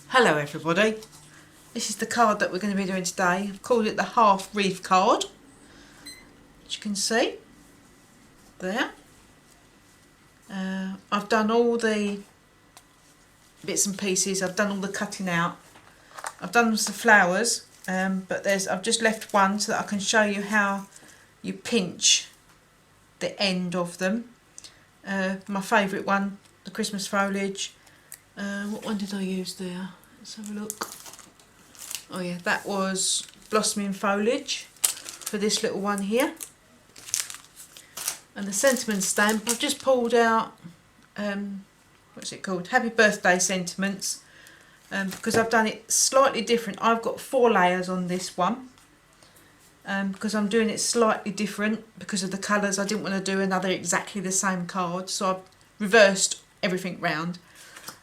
Hello everybody, this is the card that we're going to be doing today. I've called it the half wreath card, as you can see there. I've done all the bits and pieces, I've done all the cutting out, I've done some flowers, but I've just left one so that I can show you how you pinch the end of them. My favourite one, the Christmas foliage. What one did I use there? Let's have a look. Oh yeah, that was blossoming foliage for this little one here. And the sentiment stamp, I've just pulled out, what's it called? Happy Birthday sentiments, because I've done it slightly different. I've got 4 layers on this one, because I'm doing it slightly different because of the colours. I didn't want to do another exactly the same card, so I've reversed everything round.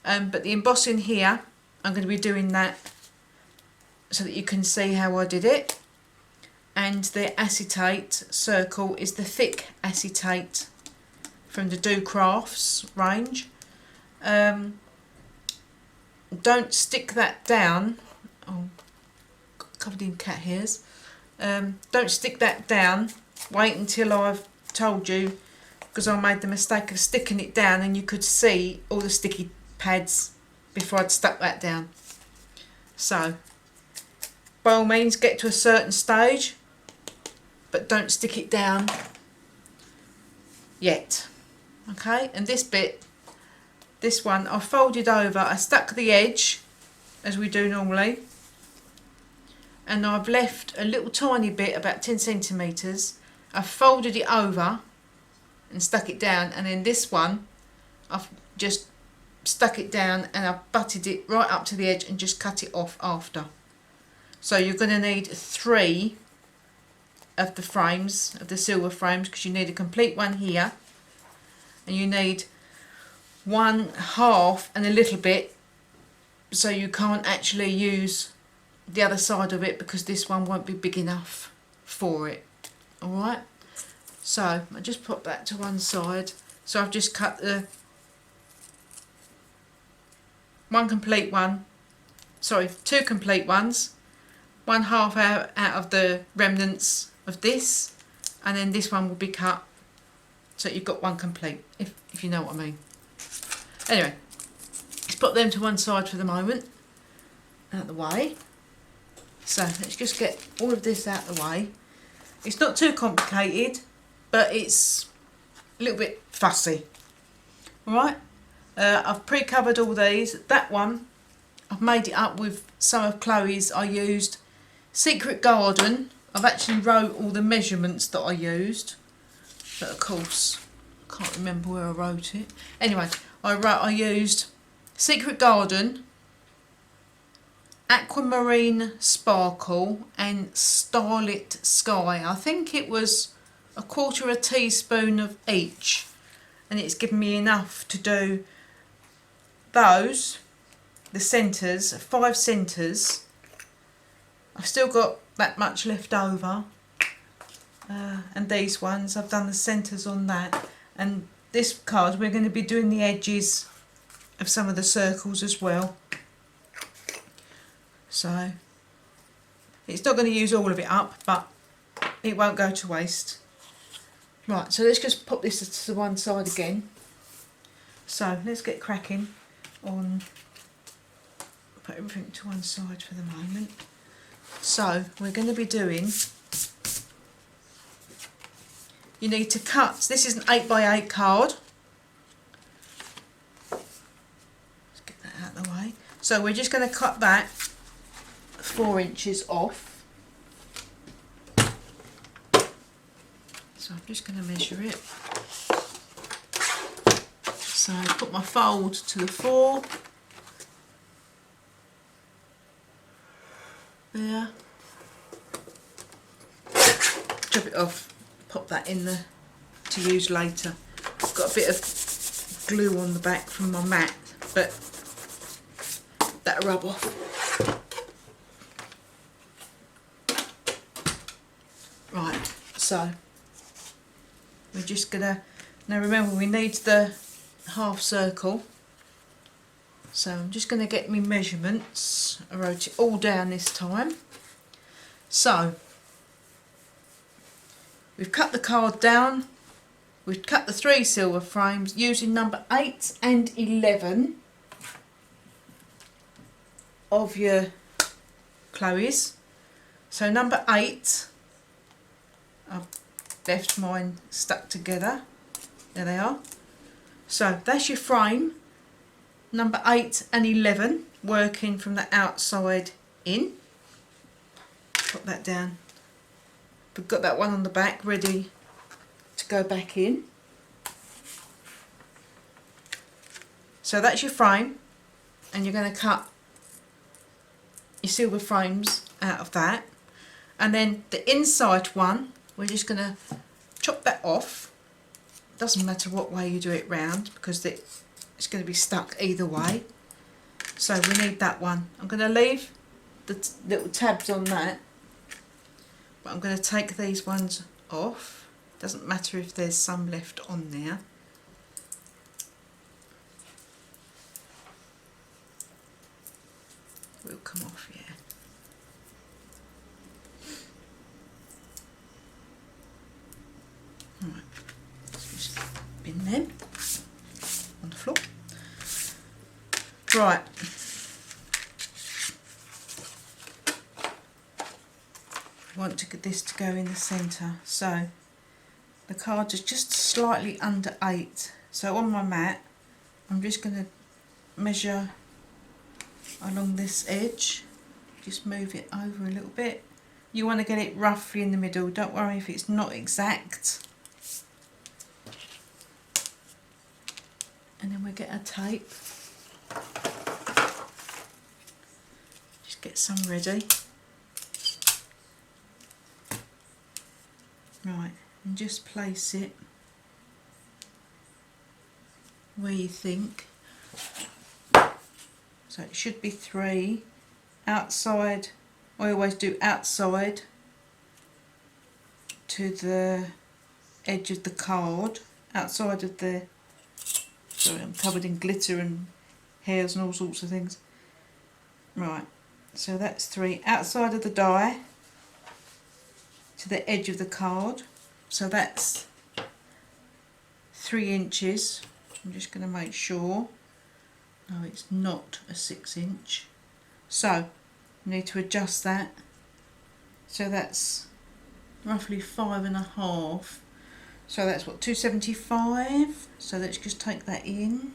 But the embossing here, I'm going to be doing that so that you can see how I did it. And the acetate circle is the thick acetate from the DoCrafts range. Don't stick that down. Oh, covered in cat hairs. Don't stick that down. Wait until I've told you, because I made the mistake of sticking it down and you could see all the sticky pads before I'd stuck that down. So by all means get to a certain stage, but don't stick it down yet. Okay, and this bit, this one, I folded over, I stuck the edge as we do normally, and I've left a little tiny bit, about 10 centimetres. I've folded it over and stuck it down, and then this one I've just stuck it down and I've butted it right up to the edge and just cut it off after. So you're going to need 3 of the frames, of the silver frames, because you need a complete one here, and you need 1/2 and a little bit, so you can't actually use the other side of it because this one won't be big enough for it. Alright, so I just put that to one side. So I've just cut the one complete one, sorry, 2 complete ones, 1/2 out of the remnants of this, and then this one will be cut so you've got one complete, if you know what I mean. Anyway, let's put them to one side for the moment, out of the way. So let's just get all of this out of the way. It's not too complicated, but it's a little bit fussy. Alright, I've pre-covered all these. That one, I've made it up with some of Chloe's. I used Secret Garden. I've actually wrote all the measurements that I used, but of course I can't remember where I wrote it. Anyway, I used Secret Garden, Aquamarine Sparkle and Starlit Sky. I think it was 1/4 teaspoon of each, and it's given me enough to do those, the centres, 5 centres. I've still got that much left over, and these ones I've done the centres on that, and this card we're going to be doing the edges of some of the circles as well. So it's not going to use all of it up, but it won't go to waste. Right, so let's just put this to one side again. So let's get cracking on, put everything to one side for the moment. So we're going to be doing, you need to cut, this is an 8x8 card. Let's get that out of the way. So we're just going to cut that 4 inches off. So I'm just going to measure it. So I put my fold to the 4. There. Chop it off, pop that in there to use later. I've got a bit of glue on the back from my mat, but that'll rub off. Right, so we're just gonna, now remember we need the half circle, So I'm just going to get my measurements. I wrote it all down this time. So we've cut the card down. We've cut the 3 silver frames using number 8 and 11 of your Chloe's. So number 8, I've left mine stuck together. There they are. So that's your frame. Number 8 and 11 working from the outside in. Put that down. We've got that one on the back ready to go back in. So that's your frame, and you're going to cut your silver frames out of that. And then the inside one, we're just going to chop that off. Doesn't matter what way you do it round, because it's going to be stuck either way. So we need that one. I'm going to leave the little tabs on that, but I'm going to take these ones off. Doesn't matter if there's some left on there. Will come off, yeah. Alright, let's just bin them on the floor. Right. I want to get this to go in the centre. So the card is just slightly under 8. So on my mat, I'm just going to measure along this edge. Just move it over a little bit. You want to get it roughly in the middle. Don't worry if it's not exact. And then we get a tape. Just get some ready. Right, and just place it where you think. So it should be 3 outside. I always do outside to the edge of the card, outside of the, sorry, I'm covered in glitter and hairs and all sorts of things. Right, so that's 3 outside of the die to the edge of the card. So that's 3 inches. I'm just going to make sure. No, it's not a 6 inch. So you need to adjust that. So that's roughly 5.5. So that's what, 275. So let's just take that in.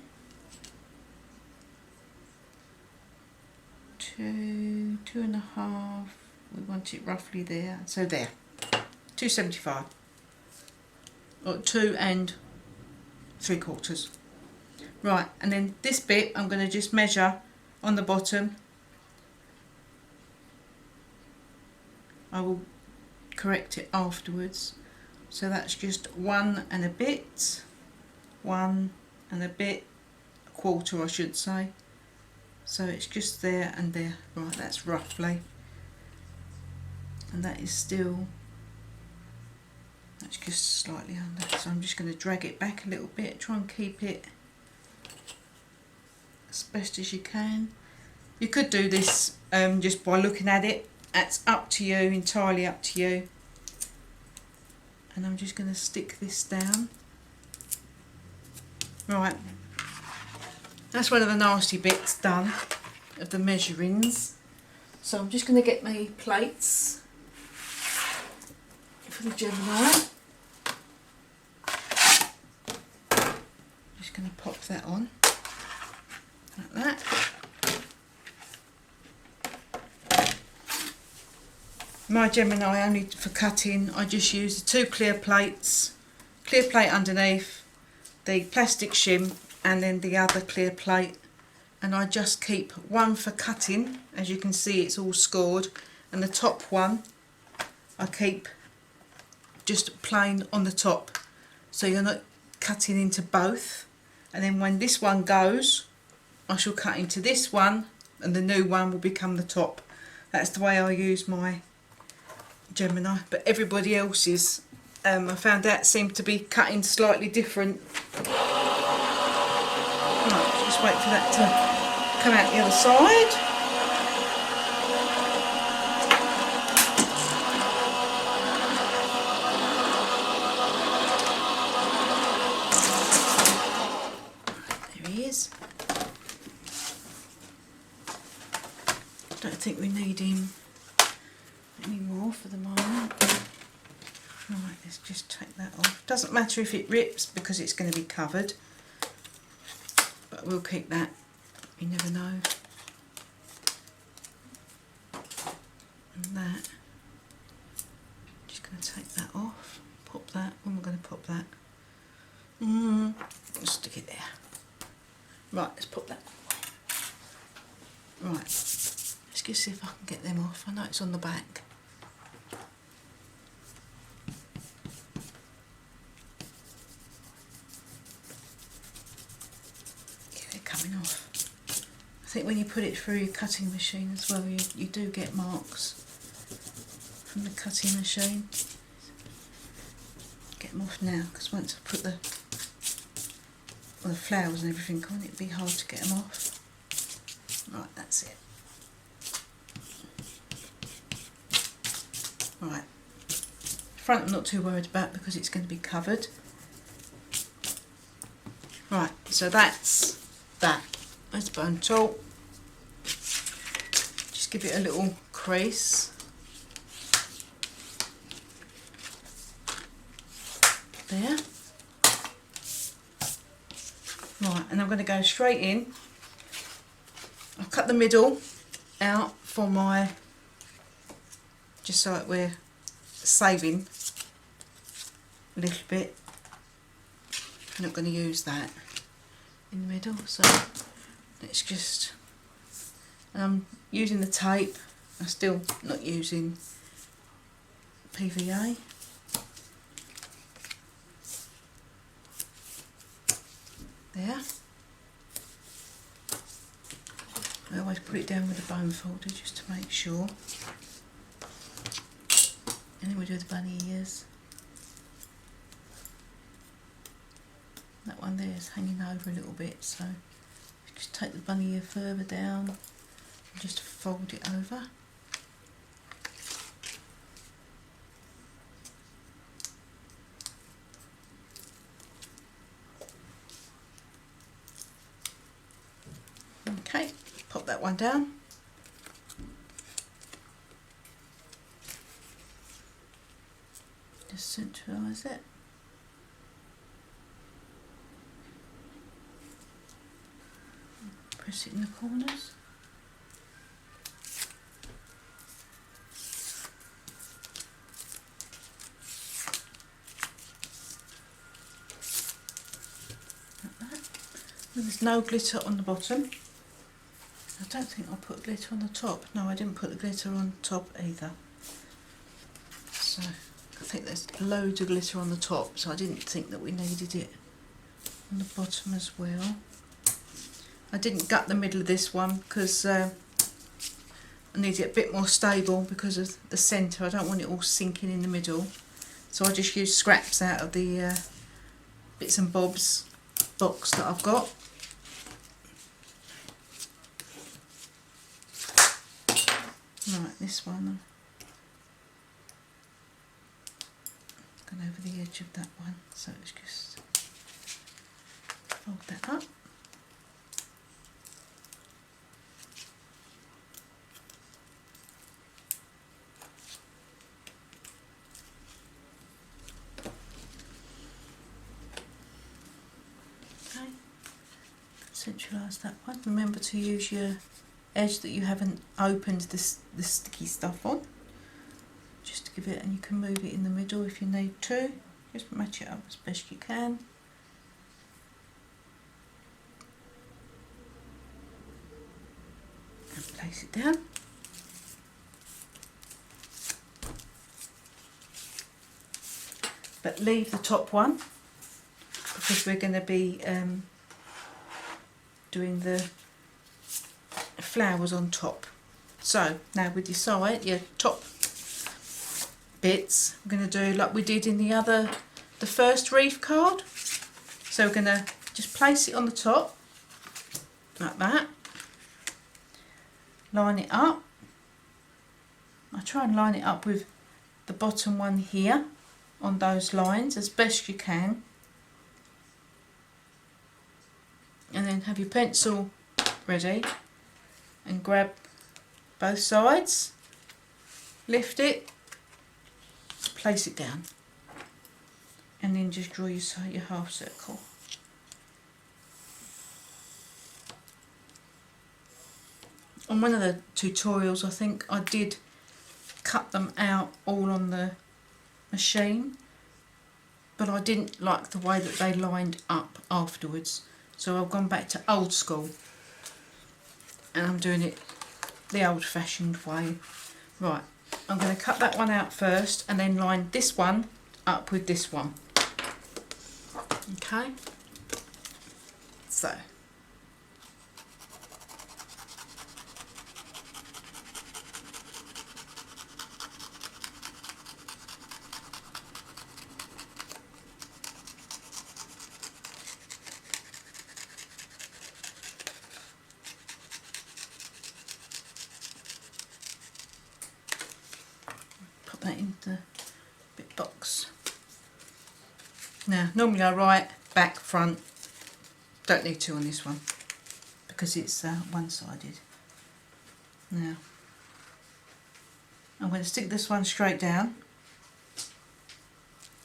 2.5. We want it roughly there. So there, 275. Or 2 3/4. Right, and then this bit I'm going to just measure on the bottom. I will correct it afterwards. So that's just 1 and a bit, 1 and a bit, 1/4 I should say. So it's just there and there. Right, that's roughly. And that is still, that's just slightly under. So I'm just going to drag it back a little bit, try and keep it as best as you can. You could do this just by looking at it. That's up to you, entirely up to you. And I'm just going to stick this down. Right, that's one of the nasty bits done of the measurings. So I'm just going to get my plates for the Gemini. Just going to pop that on like that. My Gemini, only for cutting, I just use the 2 clear plates, clear plate underneath, the plastic shim, and then the other clear plate. And I just keep one for cutting. As you can see, it's all scored, and the top one I keep just plain on the top, so you're not cutting into both. And then when this one goes, I shall cut into this one, and the new one will become the top. That's the way I use my Gemini, but everybody else's, I found out, seemed to be cutting slightly different. Right, just wait for that to come out the other side. There he is. I don't think we need him anymore for the moment. Right, let's just take that off. Doesn't matter if it rips because it's going to be covered, but we'll keep that, you never know. And that, just going to take that off, pop that, when we're going to pop that, stick it there. Right, let's put that away. Right, let's just see if I can get them off. I know it's on the back. Off. I think when you put it through your cutting machine as well, you do get marks from the cutting machine. Get them off now, because once I put the flowers and everything on, it'd be hard to get them off. Right, that's it. Right, front I'm not too worried about because it's going to be covered. Right, so that's that. Let's bone tool. Just give it a little crease. There. Right, and I'm going to go straight in. I'll cut the middle out for my, just so that we're saving a little bit. I'm not going to use that in the middle, so let's just, I'm using the tape. I'm still not using PVA. There. I always put it down with a bone folder just to make sure. And then we do the bunny ears. That one there is hanging over a little bit, so just take the bunny ear further down and just fold it over. Okay, pop that one down. Just centralise it. Press it in the corners. Like that. And there's no glitter on the bottom. I don't think I'll put glitter on the top. No, I didn't put the glitter on top either. So I think there's loads of glitter on the top, so I didn't think that we needed it on the bottom as well. I didn't gut the middle of this one because I need it a bit more stable because of the centre. I don't want it all sinking in the middle. So I just used scraps out of the bits and bobs box that I've got. Right, this one, I've gone over the edge of that one, so it's just fold that up. Okay, centralise that one. Remember to use your edge that you haven't opened the sticky stuff on, just to give it, and you can move it in the middle if you need to. Just match it up as best you can. And place it down. But leave the top one because we're going to be doing the flowers on top. So now with your side, your top bits, we're going to do like we did in the first wreath card. So we're going to just place it on the top like that, line it up. I try and line it up with the bottom one here on those lines as best you can, and then have your pencil ready and grab both sides, lift it, place it down, and then just draw your half circle. On one of the tutorials I think I did cut them out all on the machine, but I didn't like the way that they lined up afterwards, so I've gone back to old school and I'm doing it the old-fashioned way. Right, I'm going to cut that one out first and then line this one up with this one. Okay, so put that in the bit box. Now, normally I write back, front, don't need to on this one because it's one-sided. Now, I'm going to stick this one straight down,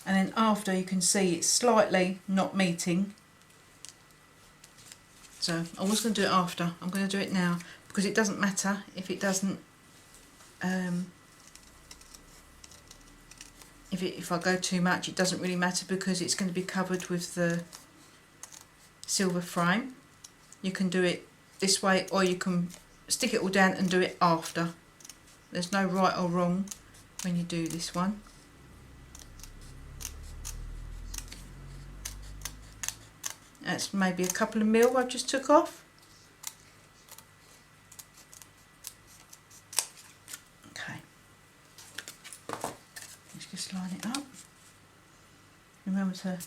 and then after you can see it's slightly not meeting. So I was going to do it after, I'm going to do it now because it doesn't matter if it doesn't, if I go too much, it doesn't really matter because it's going to be covered with the silver frame. You can do it this way or you can stick it all down and do it after. There's no right or wrong when you do this one. That's maybe a couple of mil I just took off. Okay. Let's just line it up. Remember to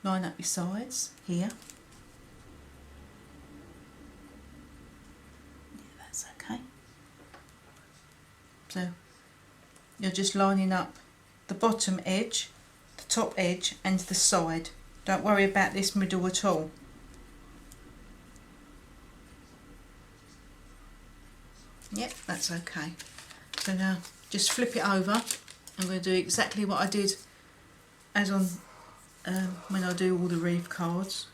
line up your sides here. Yeah, that's okay. So you're just lining up the bottom edge, the top edge and the side. Don't worry about this middle at all. Yep, that's okay. So now just flip it over. I'm going to do exactly what I did as on when I do all the wreath cards.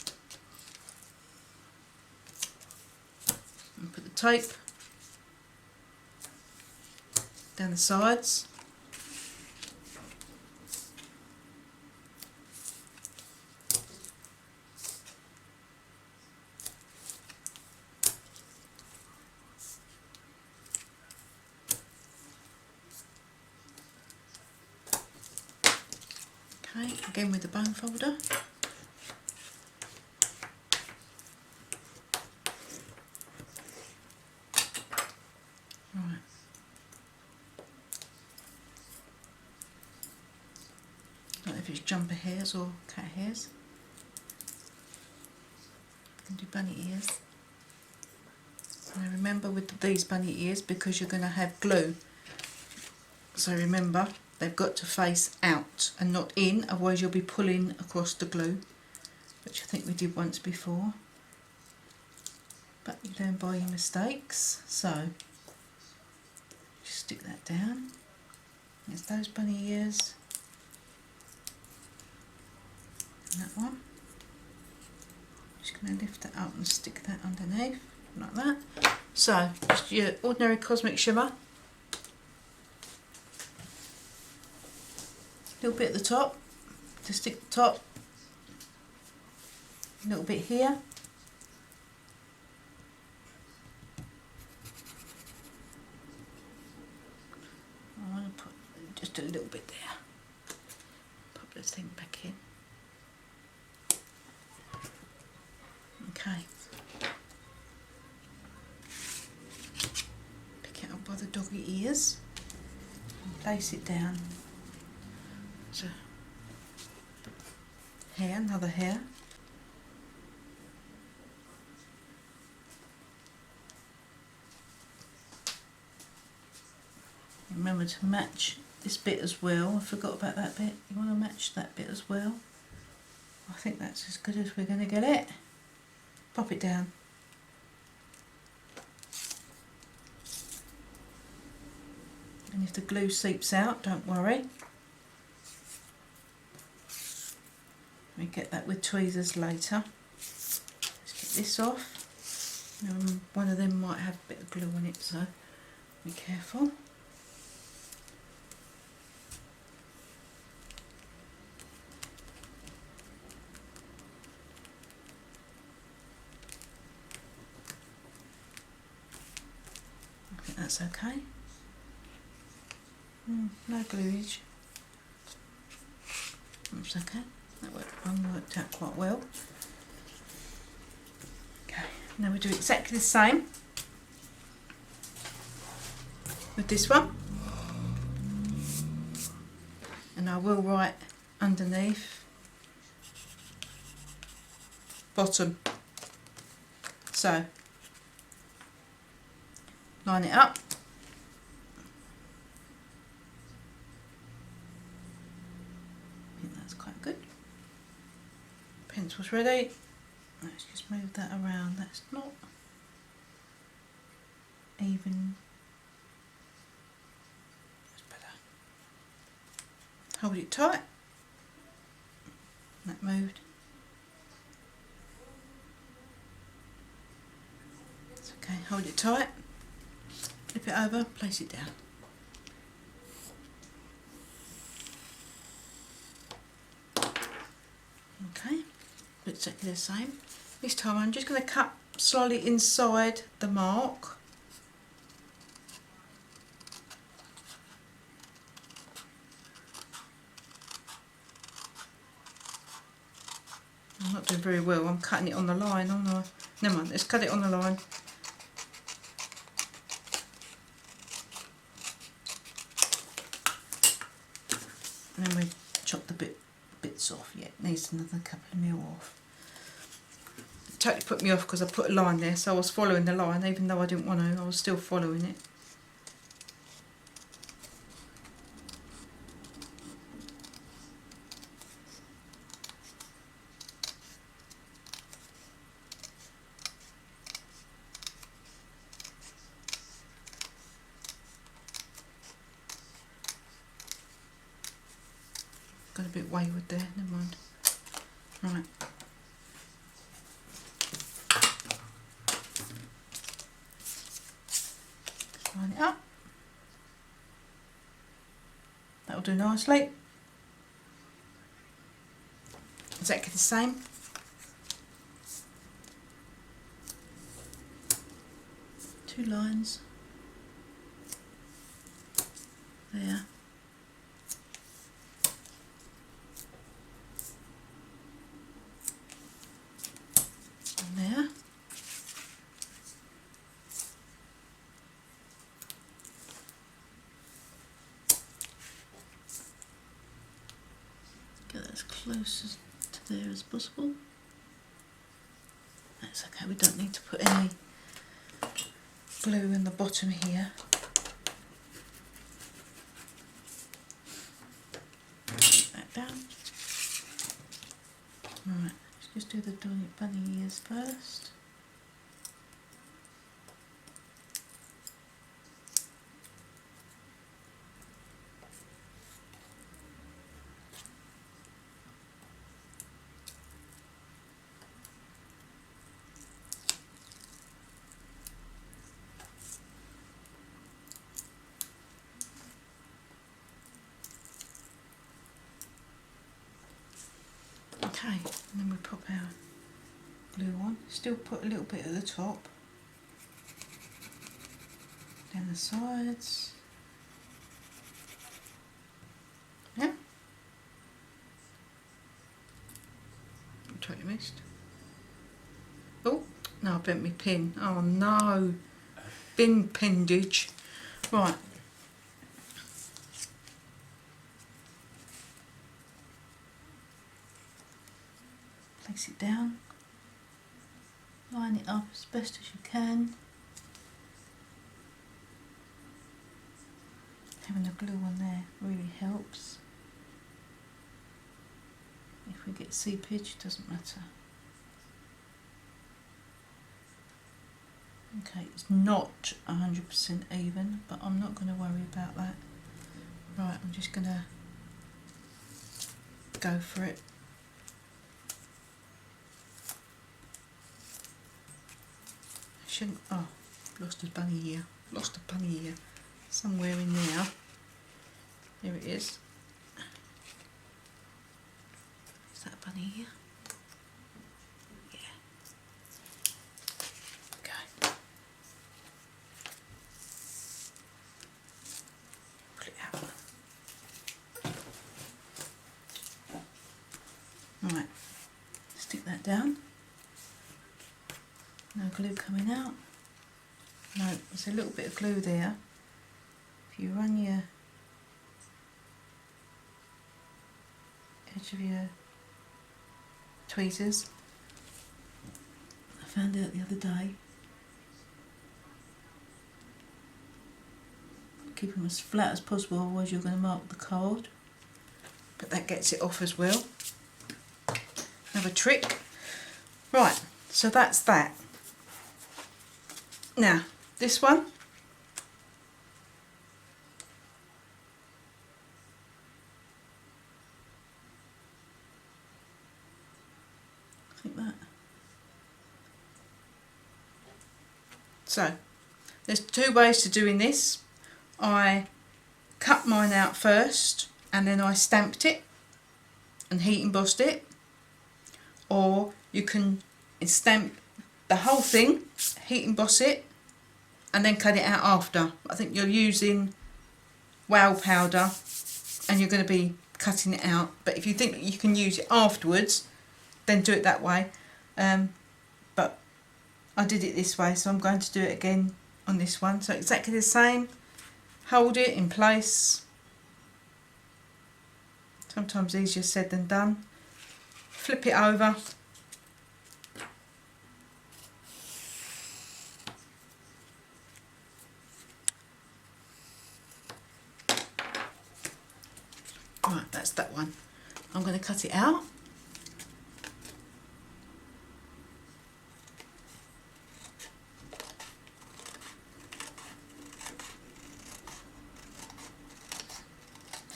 And put the tape down the sides. Okay, again with the bone folder. Right. I don't know if it's jumper hairs or cat hairs. You can do bunny ears. Now remember with these bunny ears, because you're going to have glue, so remember they've got to face out and not in, otherwise you'll be pulling across the glue, which I think we did once before. But you learn by your mistakes, so just stick that down. There's those bunny ears. And that one. Just going to lift that up and stick that underneath, like that. So, just your ordinary cosmic shimmer. A little bit at the top, to stick the top, a little bit here, I want to put just a little bit there, pop this thing back in. Okay, pick it up by the doggy ears and place it down. So, hair, another hair. Remember to match this bit as well. I forgot about that bit. You want to match that bit as well. I think that's as good as we're going to get it. Pop it down. And if the glue seeps out, don't worry. We get that with tweezers later. Let's get this off. One of them might have a bit of glue on it, so be careful. I think that's okay. No gluage. That's okay. That worked out quite well. Okay, now we do exactly the same with this one. And I will write underneath bottom. So line it up. I think that's quite good. Pencil's ready. Let's just move that around. That's not even. That's better. Hold it tight. That moved. It's okay. Hold it tight. Flip it over. Place it down. Okay. Exactly the same. This time I'm just going to cut slightly inside the mark. I'm not doing very well. I'm cutting it on the line, aren't I? Never mind, let's cut it on the line. And then we chop the bits off. Yeah, it needs another couple of mil off. It totally put me off because I put a line there, so I was following the line even though I didn't want to. I was still following it. Got a bit wayward there, never mind. Right. Line it up. That'll do nicely. Exactly the same. Two lines. There. There. Get that as close to there as possible. That's okay, we don't need to put any glue in the bottom here. Put that down. Right. Just do the bunny ears first. Okay, and then we pop our glue on. Still put a little bit at the top, down the sides. Yeah. I totally missed. Oh no, I bent my pin. Oh no, bin pendage. Right. Place it down, line it up as best as you can. There having a glue on there really helps. If we get seepage, it doesn't matter. Okay, it's not 100% even, but I'm not going to worry about that. Right, I'm just going to go for it. I shouldn't, oh, lost a bunny ear. Lost a bunny ear. Somewhere in there. There it is. Is that a bunny ear? Yeah. Okay. Pull it out. Right. Stick that down. No glue coming out. No, there's a little bit of glue there. If you run your edge of your tweezers, I found out the other day, keep them as flat as possible, otherwise you're going to mark the card, but that gets it off as well. Another trick. Right, so that's that. Now this one, I think that. So there's two ways to doing this. I cut mine out first and then I stamped it and heat embossed it, or you can stamp the whole thing, heat emboss it and then cut it out after. I think you're using wow powder and you're going to be cutting it out, but if you think that you can use it afterwards, then do it that way. But I did it this way, so I'm going to do it again on this one. So exactly the same. Hold it in place. Sometimes easier said than done. Flip it over. Right, that's that one. I'm going to cut it out.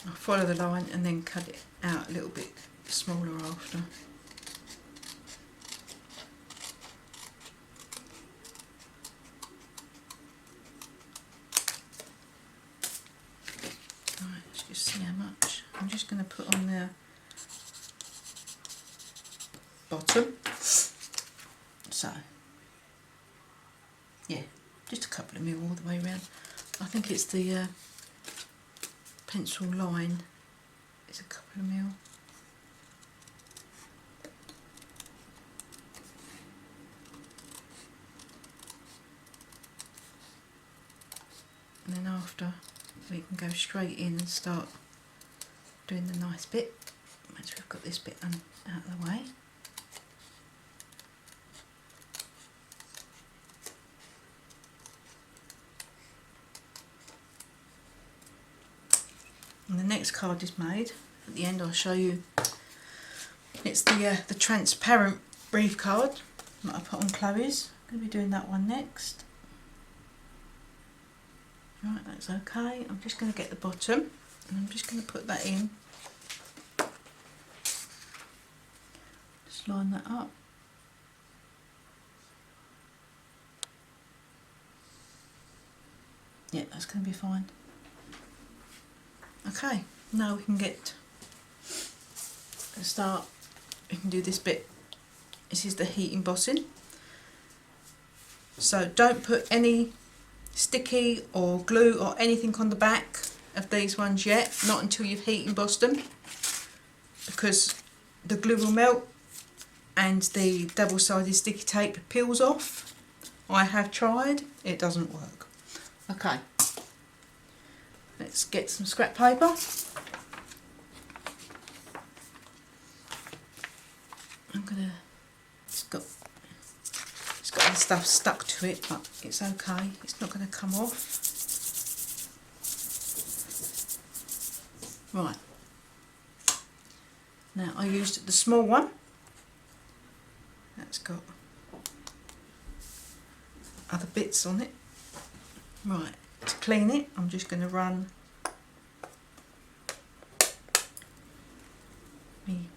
I'll follow the line and then cut it out a little bit smaller after. Right, let's just see how much. I'm just going to put on the bottom. So, yeah, just a couple of mil all the way around. I think it's the pencil line. It's a couple of mil. And then after, we can go straight in and start doing the nice bit once we've got this bit out of the way. And the next card is made. At the end I'll show you. It's the transparent Wreath card that I put on Chloe's. I'm going to be doing that one next. Right, that's okay. I'm just going to get the bottom and I'm just going to put that in. Just line that up. Yeah, that's going to be fine. Okay, now we can get a start. We can do this bit. This is the heat embossing. So don't put any sticky or glue or anything on the back of these ones yet, not until you've heat embossed them, because the glue will melt and the double-sided sticky tape peels off. I have tried, it doesn't work. Okay, let's get some scrap paper. I'm gonna, it's got the stuff stuck to it, but it's okay, it's not going to come off. Right, now I used the small one, that's got other bits on it. Right, to clean it I'm just going to run me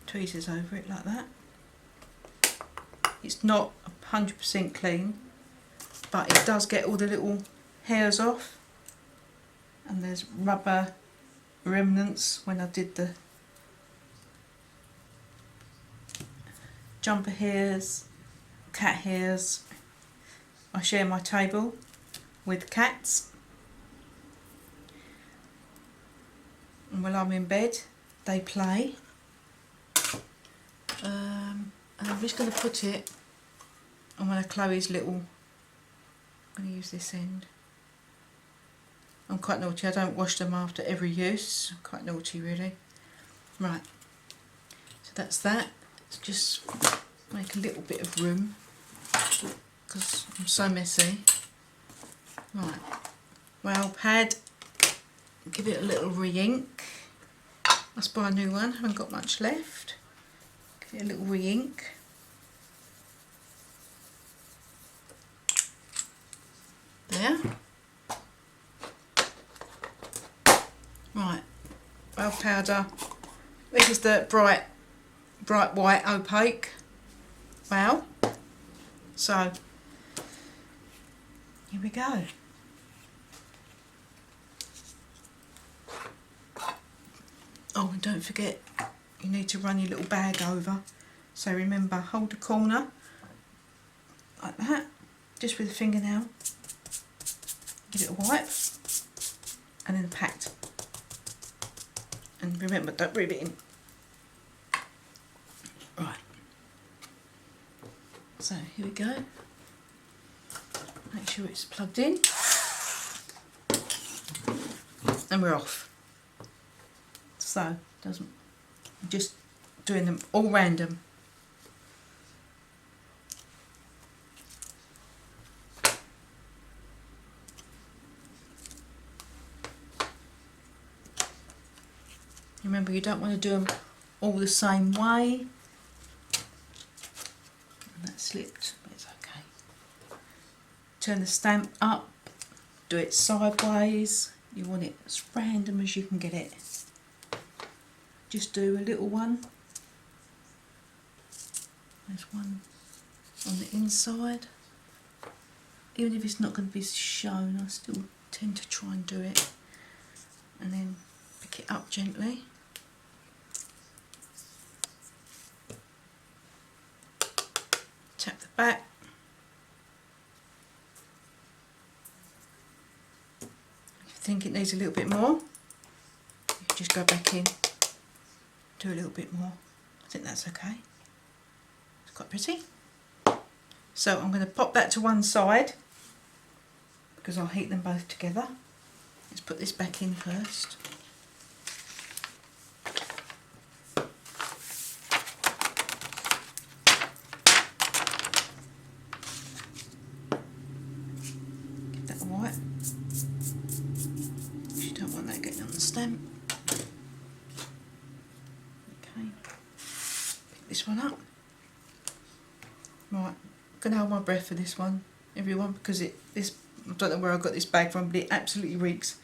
tweezers over it like that. It's not 100% clean, but it does get all the little hairs off, and there's rubber remnants when I did the jumper hairs, cat hairs. I share my table with cats, and while I'm in bed they play. And I'm just going to put it on one of Chloe's little, I'm going to use this end. I'm quite naughty, I don't wash them after every use. I'm quite naughty really. Right, so that's that. Let's just make a little bit of room because I'm so messy. Right, well pad, give it a little re-ink. Let's buy a new one, haven't got much left. Give it a little re-ink. There. Right, well powder. This is the bright white opaque. Wow. So here we go. Oh, and don't forget, you need to run your little bag over. So remember, hold the corner like that, just with a fingernail. Give it a wipe, and then pat. And remember, don't rub it in. Right. So here we go. Make sure it's plugged in, and we're off. So doesn't, just doing them all random. Remember, you don't want to do them all the same way. And that slipped, but it's okay. Turn the stamp up, do it sideways. You want it as random as you can get it. Just do a little one. There's one on the inside. Even if it's not going to be shown, I still tend to try and do it. And then pick it up gently. Tap the back. If you think it needs a little bit more, you just go back in, do a little bit more. I think that's okay. It's quite pretty. So I'm going to pop that to one side because I'll heat them both together. Let's put this back in first. Give that a wipe. You don't want that getting on the stamp. Okay. Pick this one up. Right, I'm going to hold my breath for this one, everyone, because I don't know where I got this bag from, but it absolutely reeks.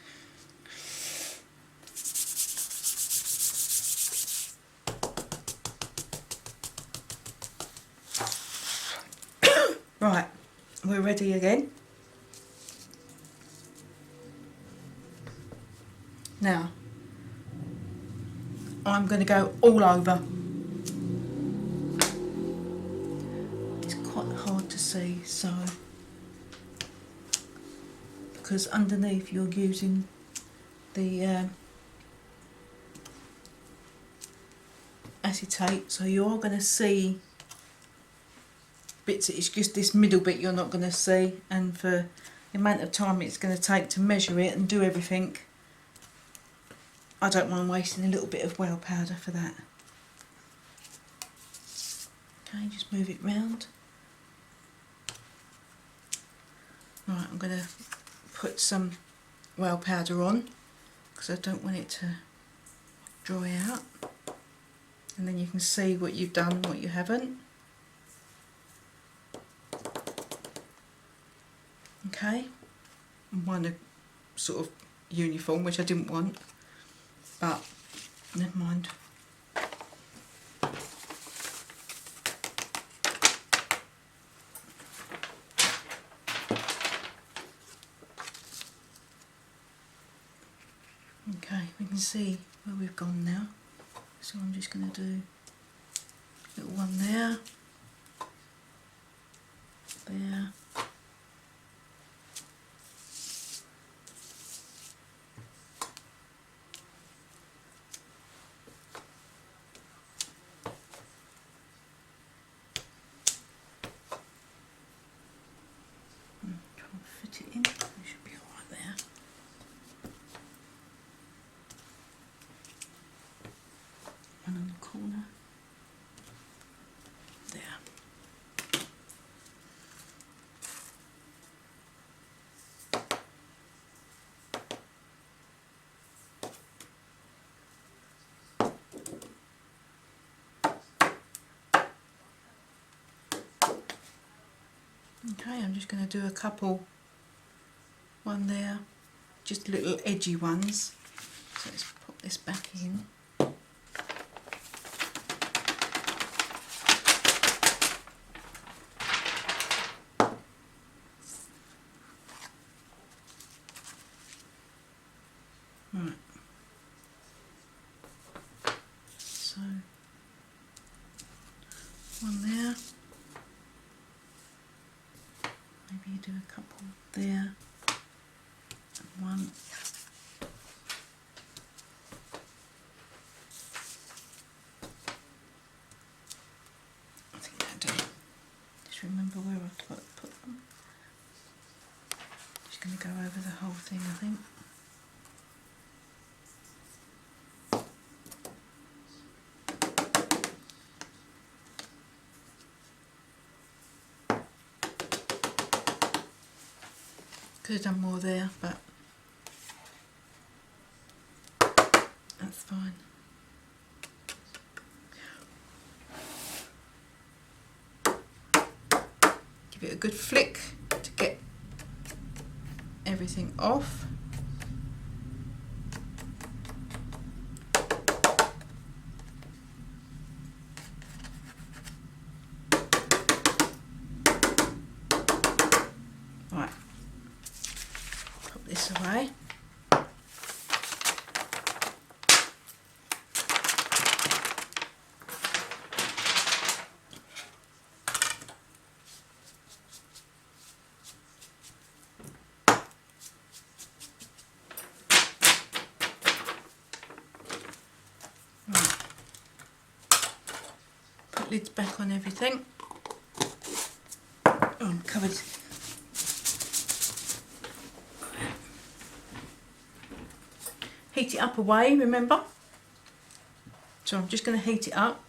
Right, we're ready again. Now, I'm going to go all over. It's quite hard to see, so because underneath you're using the acetate, so you are going to see bits. It's just this middle bit you're not going to see, and for the amount of time it's going to take to measure it and do everything, I don't mind wasting a little bit of well powder for that. Okay, just move it round. Right, I'm going to put some whale powder on because I don't want it to dry out, and then you can see what you've done and what you haven't. Okay, and one sort of uniform, which I didn't want, but never mind. Okay, we can see where we've gone now, so I'm just going to do a little one there, there, try and fit it in, it should be alright there. One on the corner, there. Okay, I'm just going to do a couple, one there, just little edgy ones. So let's pop this back in. Right. So one there. Maybe you do a couple there, and one. I think that'll do. Just remember where I've put them. Just going to go over the whole thing, I think. Could have done more there, but that's fine. Give it a good flick to get everything off. Right. This away. Right. Put lids back on everything. Oh, I'm covered. Heat it up away, remember? So I'm just going to heat it up.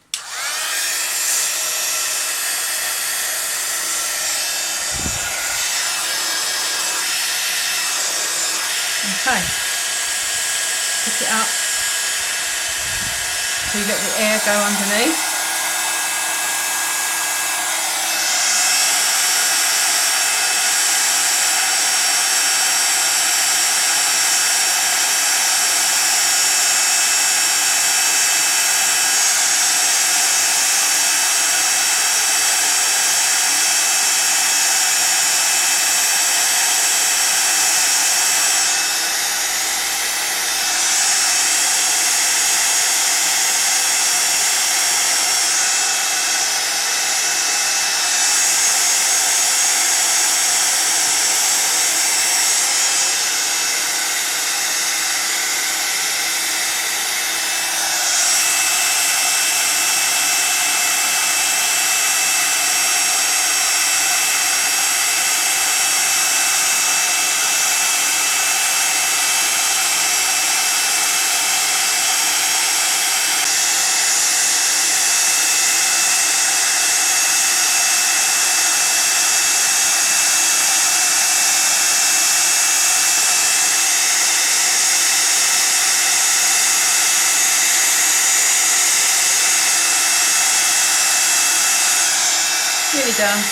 Okay. Pick it up. So you let the air go underneath. Nearly done.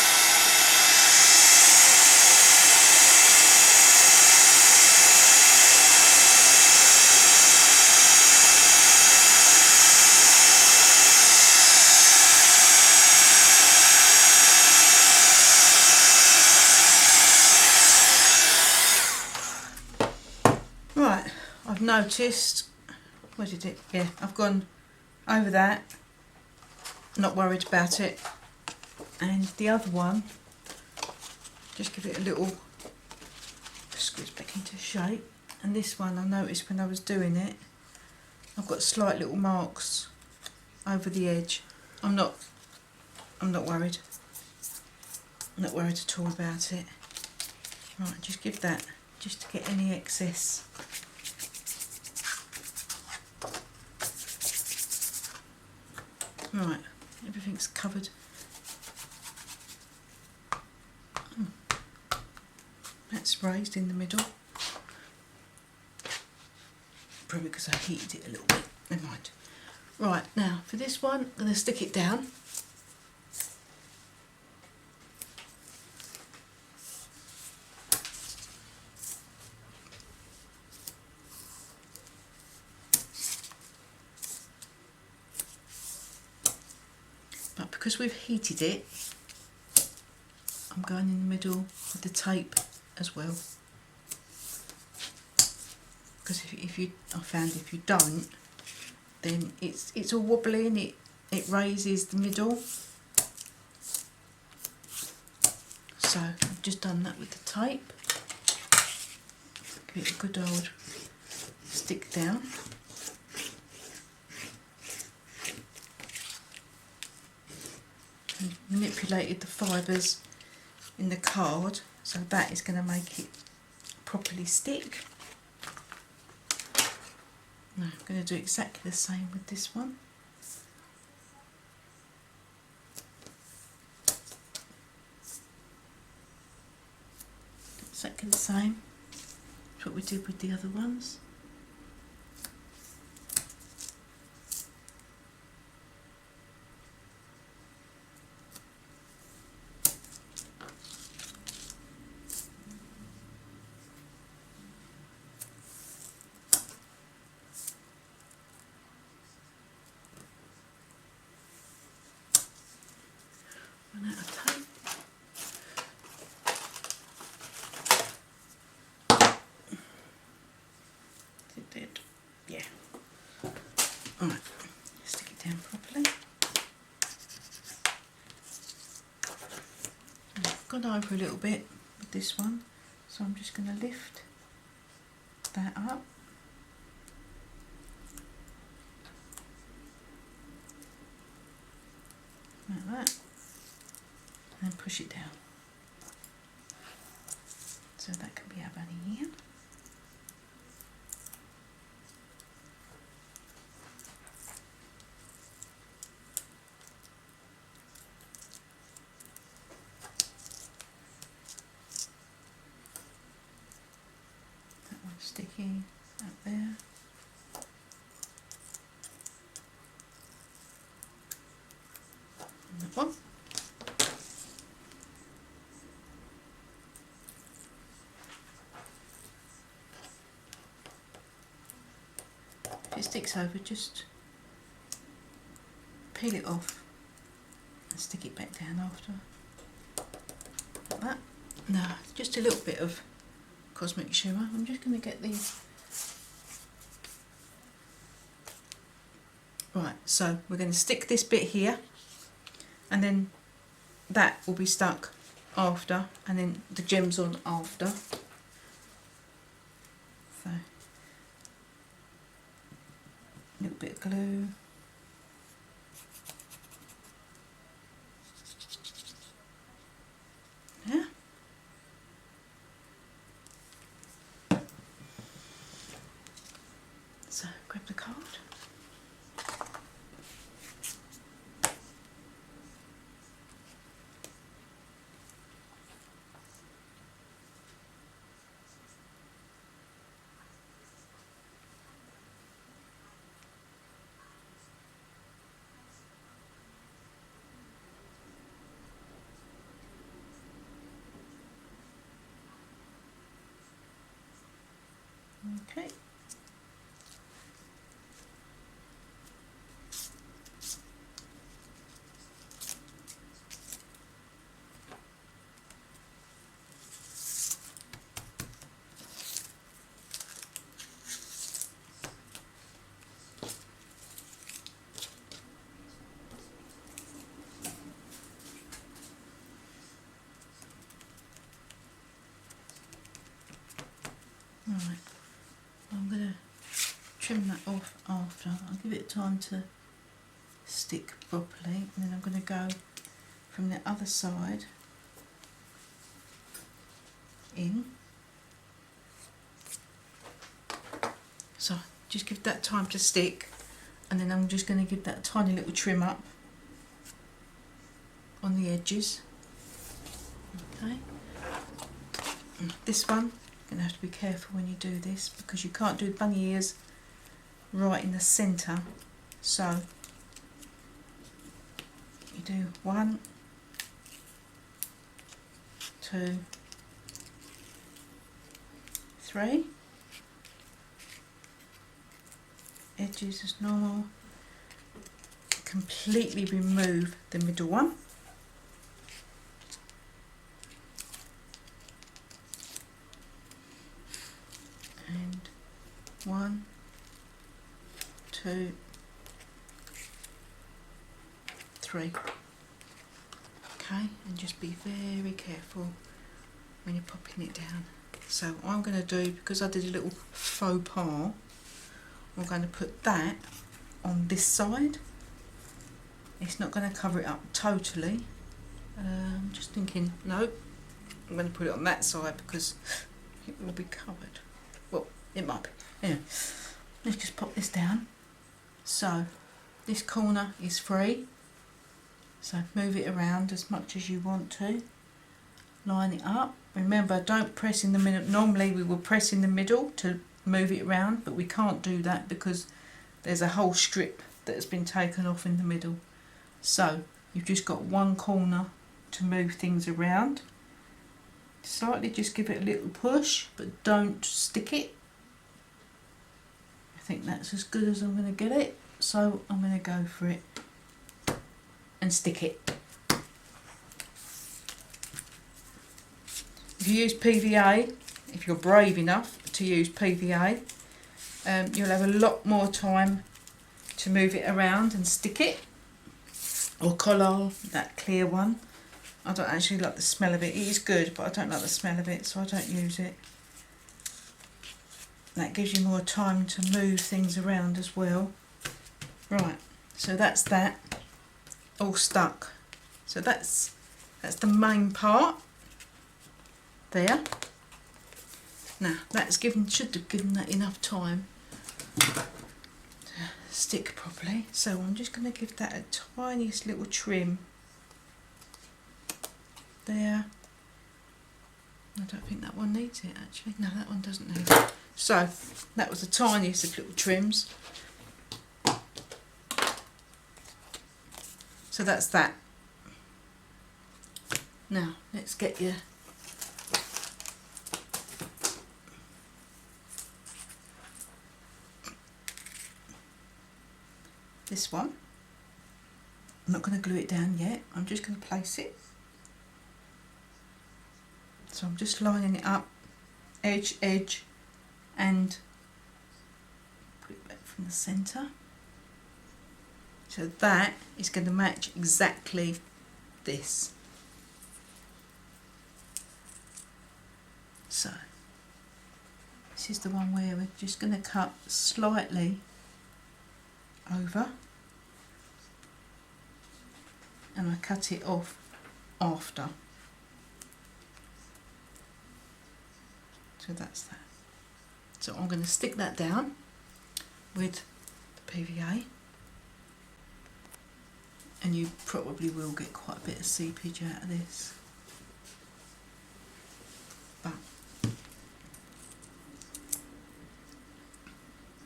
Right, I've noticed, where did it, yeah, I've gone over that, not worried about it, and the other one, just give it a little squeeze back into shape, and this one I noticed when I was doing it, I've got slight little marks over the edge. I'm not worried. I'm not worried at all about it. Right, just give that, just to get any excess. Right, everything's covered. That's raised in the middle. Probably because I heated it a little bit. Never mind. Right, now for this one, I'm going to stick it down. But because we've heated it, I'm going in the middle with the tape as well. Because I found if you don't, then it's all wobbly and it raises the middle. So I've just done that with the tape. Give it a good old stick down. And manipulated the fibres in the card, so that is going to make it properly stick. Now I'm going to do exactly the same with this one. Exactly the same as what we did with the other ones. Run out of tape. It did, yeah. Alright, stick it down properly. And I've gone over a little bit with this one, so I'm just going to lift that up. Like that. And then push it down. So that can be our bunny here. That one's sticky up there. And that one. If it sticks over, just peel it off and stick it back down after. Like that. Now, just a little bit of cosmic shimmer. I'm just going to get these. Right, so we're going to stick this bit here, and then that will be stuck after, and then the gems on after. So, a little bit of glue. Yeah. So, grab the card. Right, I'm going to trim that off after. I'll give it time to stick properly, and then I'm going to go from the other side in. So just give that time to stick, and then I'm just going to give that tiny little trim up on the edges. Okay. This one, you're going to have to be careful when you do this, because you can't do bunny ears right in the centre. So you do 1, 2, 3, edges as normal, completely remove the middle one, and 1, 2, 3. Okay, and just be very careful when you're popping it down. So what I'm going to do, because I did a little faux pas, I'm going to put that on this side. It's not going to cover it up totally. I'm just thinking, no, I'm going to put it on that side because it will be covered. Well, it might be. Anyway, let's just pop this down. So this corner is free. So move it around as much as you want to. Line it up. Remember, don't press in the middle. Normally we will press in the middle to move it around, but we can't do that because there's a whole strip that has been taken off in the middle. So you've just got one corner to move things around. Slightly just give it a little push, but don't stick it. I think that's as good as I'm going to get it, so I'm going to go for it and stick it. If you use PVA, if you're brave enough to use PVA, you'll have a lot more time to move it around and stick it. Or Collal, that clear one. I don't actually like the smell of it. It is good, but I don't like the smell of it, so I don't use it. That gives you more time to move things around as well. Right, so that's that all stuck. So that's the main part there. Now that's should have given that enough time to stick properly. So I'm just going to give that a tiniest little trim there. I don't think that one needs it actually. No, that one doesn't need it. So that was the tiniest of little trims. So that's that. Now let's get you this one. I'm not going to glue it down yet. I'm just going to place it. So I'm just lining it up, edge, edge, and put it back from the centre. So that is going to match exactly this. So this is the one where we're just going to cut slightly over, and I cut it off after. So that's that. So I'm going to stick that down with the PVA, and you probably will get quite a bit of seepage out of this, but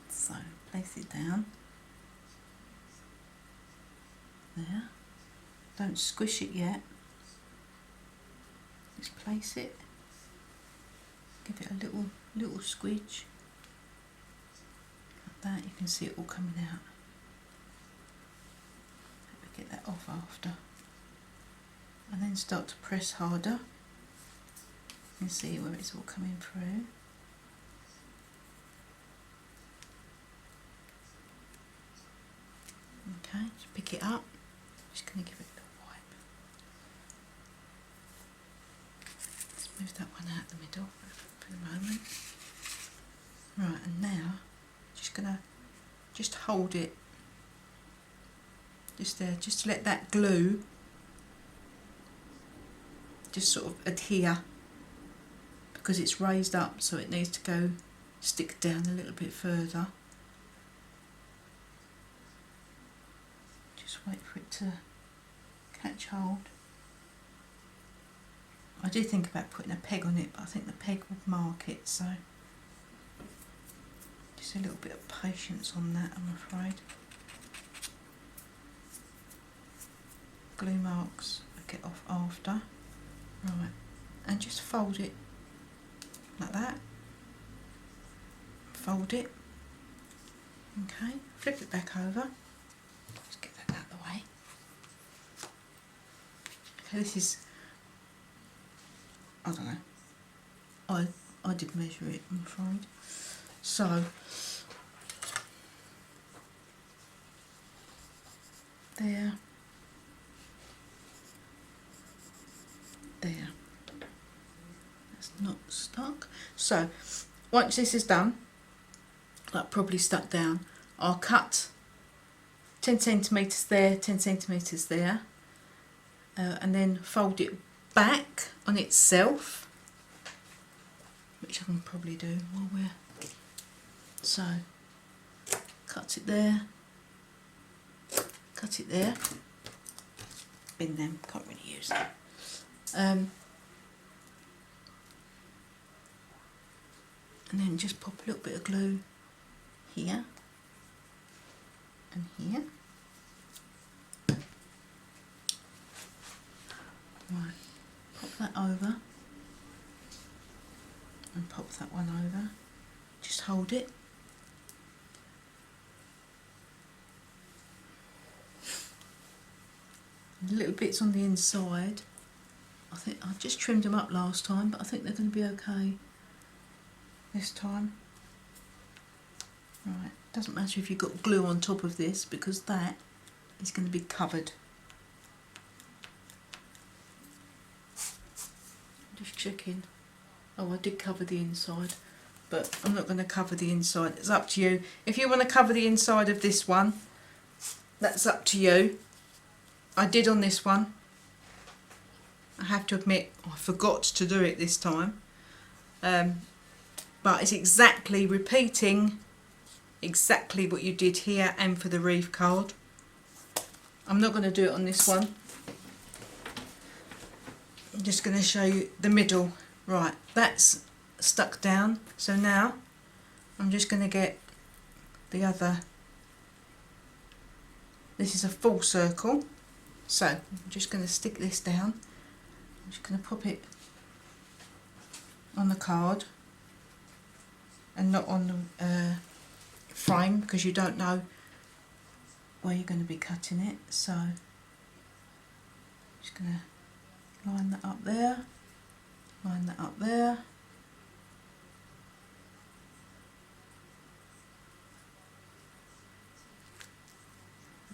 so place it down there. Don't squish it yet, just place it, give it a little squidge like that. You can see it all coming out. Let me get that off after, and then start to press harder. You can see where it's all coming through. Okay, just pick it up. Just going to give it a little wipe. Let's move that one out the middle for the moment. Right, and now just gonna just hold it just there, just to let that glue just sort of adhere, because it's raised up, so it needs to go stick down a little bit further. Just wait for it to catch hold. I did think about putting a peg on it, but I think the peg would mark it, so just a little bit of patience on that, I'm afraid. Glue marks I get off after. Right, and just fold it like that. Fold it. Okay, flip it back over. Just get that out of the way. Okay, this is, I don't know, I did measure it, I'm afraid. So, there. There, that's not stuck. So once this is done, like probably stuck down, I'll cut 10 centimetres there, 10 centimetres there, and then fold it back on itself, which I can probably do while we're, so cut it there, bin them, can't really use them. And then just pop a little bit of glue here and here. Right, pop that over and pop that one over. Just hold it. Little bits on the inside. I think I just trimmed them up last time, but I think they're going to be okay this time. Right, doesn't matter if you've got glue on top of this, because that is going to be covered. Just checking. Oh, I did cover the inside, but I'm not going to cover the inside. It's up to you. If you want to cover the inside of this one, that's up to you. I did on this one. I have to admit, I forgot to do it this time, but it's exactly repeating exactly what you did here and for the wreath card. I'm not going to do it on this one. I'm just going to show you the middle. Right, that's stuck down, so now I'm just going to get the other. This is a full circle, so I'm just going to stick this down. I'm just going to pop it on the card and not on the frame, because you don't know where you're going to be cutting it. So I'm just going to line that up there, line that up there.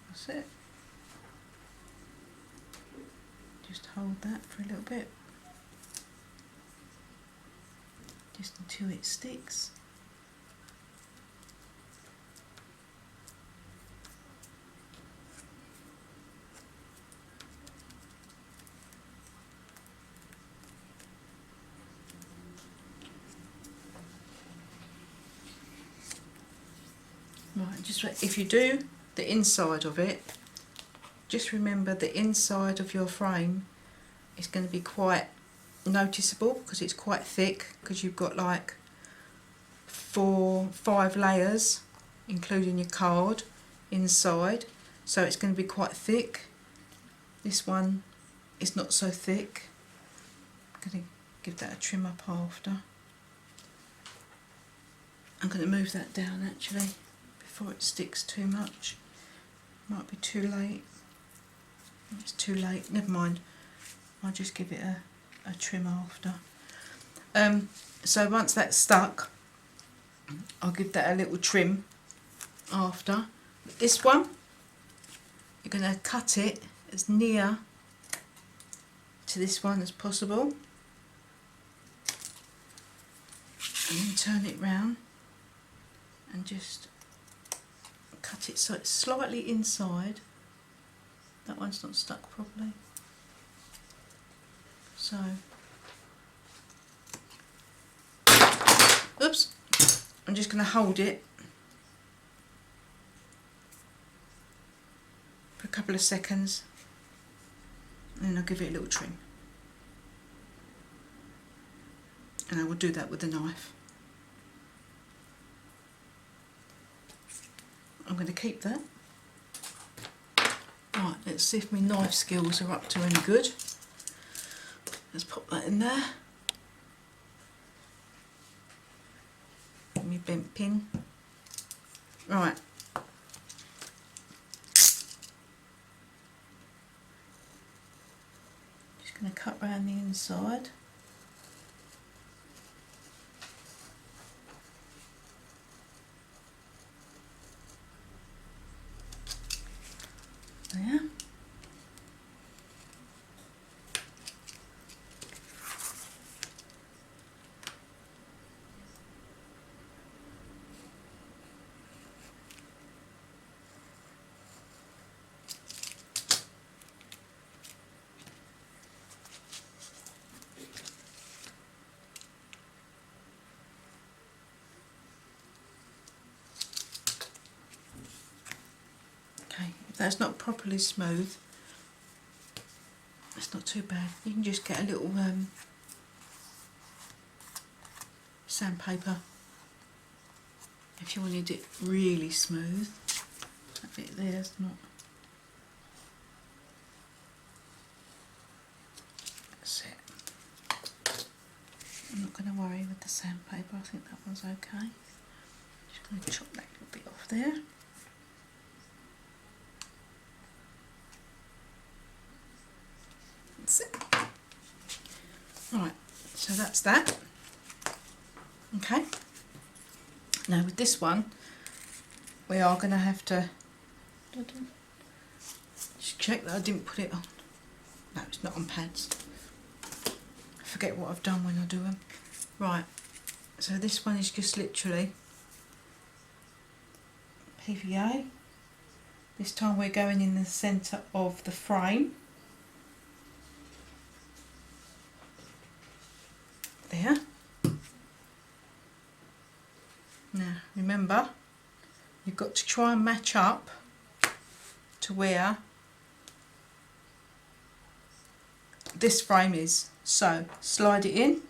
That's it. Just hold that for a little bit, just until it sticks. Right, just if you do the inside of it, just remember the inside of your frame is going to be quite noticeable, because it's quite thick, because you've got like 4-5 layers including your card inside, so it's going to be quite thick. This one is not so thick. I'm going to give that a trim up after. I'm going to move that down actually before it sticks too much. Might be too late. It's too late, never mind. I'll just give it a trim after. So once that's stuck, I'll give that a little trim after. This one, you're going to cut it as near to this one as possible, and then turn it round. and just cut it so it's slightly inside. That one's not stuck properly. So, oops, I'm just going to hold it for a couple of seconds and then I'll give it a little trim. And I will do that with the knife. I'm going to keep that. Right, let's see if my knife skills are up to any good. Let's pop that in there. My bent pin. Right. Just going to cut around the inside. There. Okay, if that's not properly smooth, it's not too bad. You can just get a little sandpaper if you wanted it really smooth. That bit there's not. That's it. I'm not going to worry with the sandpaper, I think that one's okay. Just going to chop that little bit off there. That's it. Right, so that's that. Okay. Now with this one, we are going to have to just check that I didn't put it on. No, it's not on pads. I forget what I've done when I do them. Right, so this one is just literally PVA. This time we're going in the centre of the frame. There. Now remember, you've got to try and match up to where this frame is. So slide it in,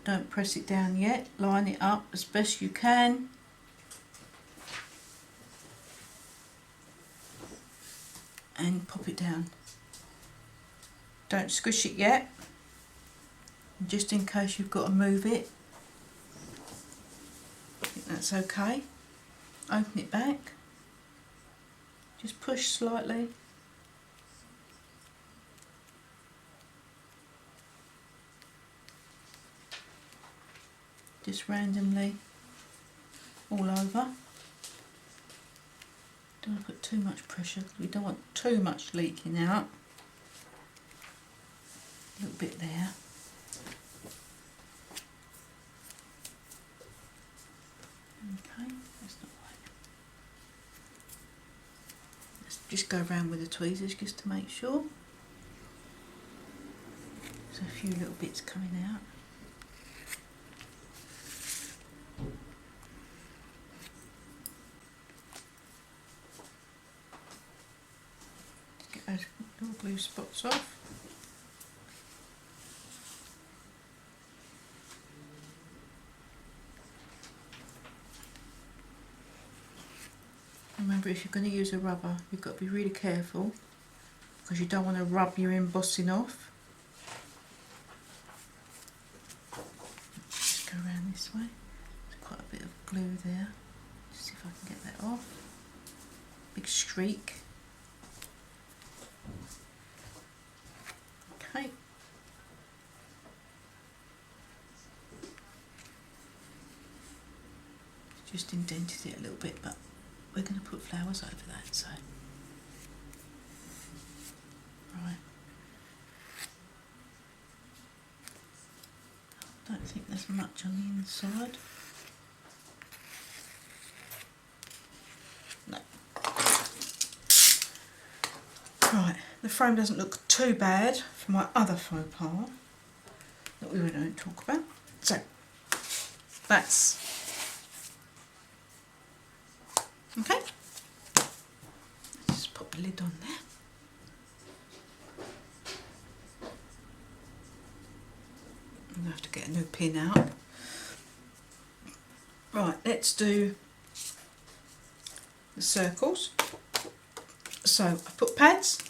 don't press it down yet, line it up as best you can. And pop it down. Don't squish it yet, just in case you've got to move it. I think that's okay. Open it back, just push slightly. Just randomly all over. Don't want to put too much pressure because we don't want too much leaking out. A little bit there. Okay, that's not right. Let's just go around with the tweezers just to make sure. There's a few little bits coming out. Get those little blue spots off. Remember, if you're going to use a rubber, you've got to be really careful because you don't want to rub your embossing off. Just go around this way. There's quite a bit of glue there. Just see if I can get that off. Big streak. Okay. Just indented it a little bit, but we're going to put flowers over that, so. Right. don't think there's much on the inside. No. Right, the frame doesn't look too bad for my other faux pas that we don't talk about. So, that's okay. Let's just pop the lid on there. I'm going to have to get a new pin out. Right, let's do the circles. So I put pads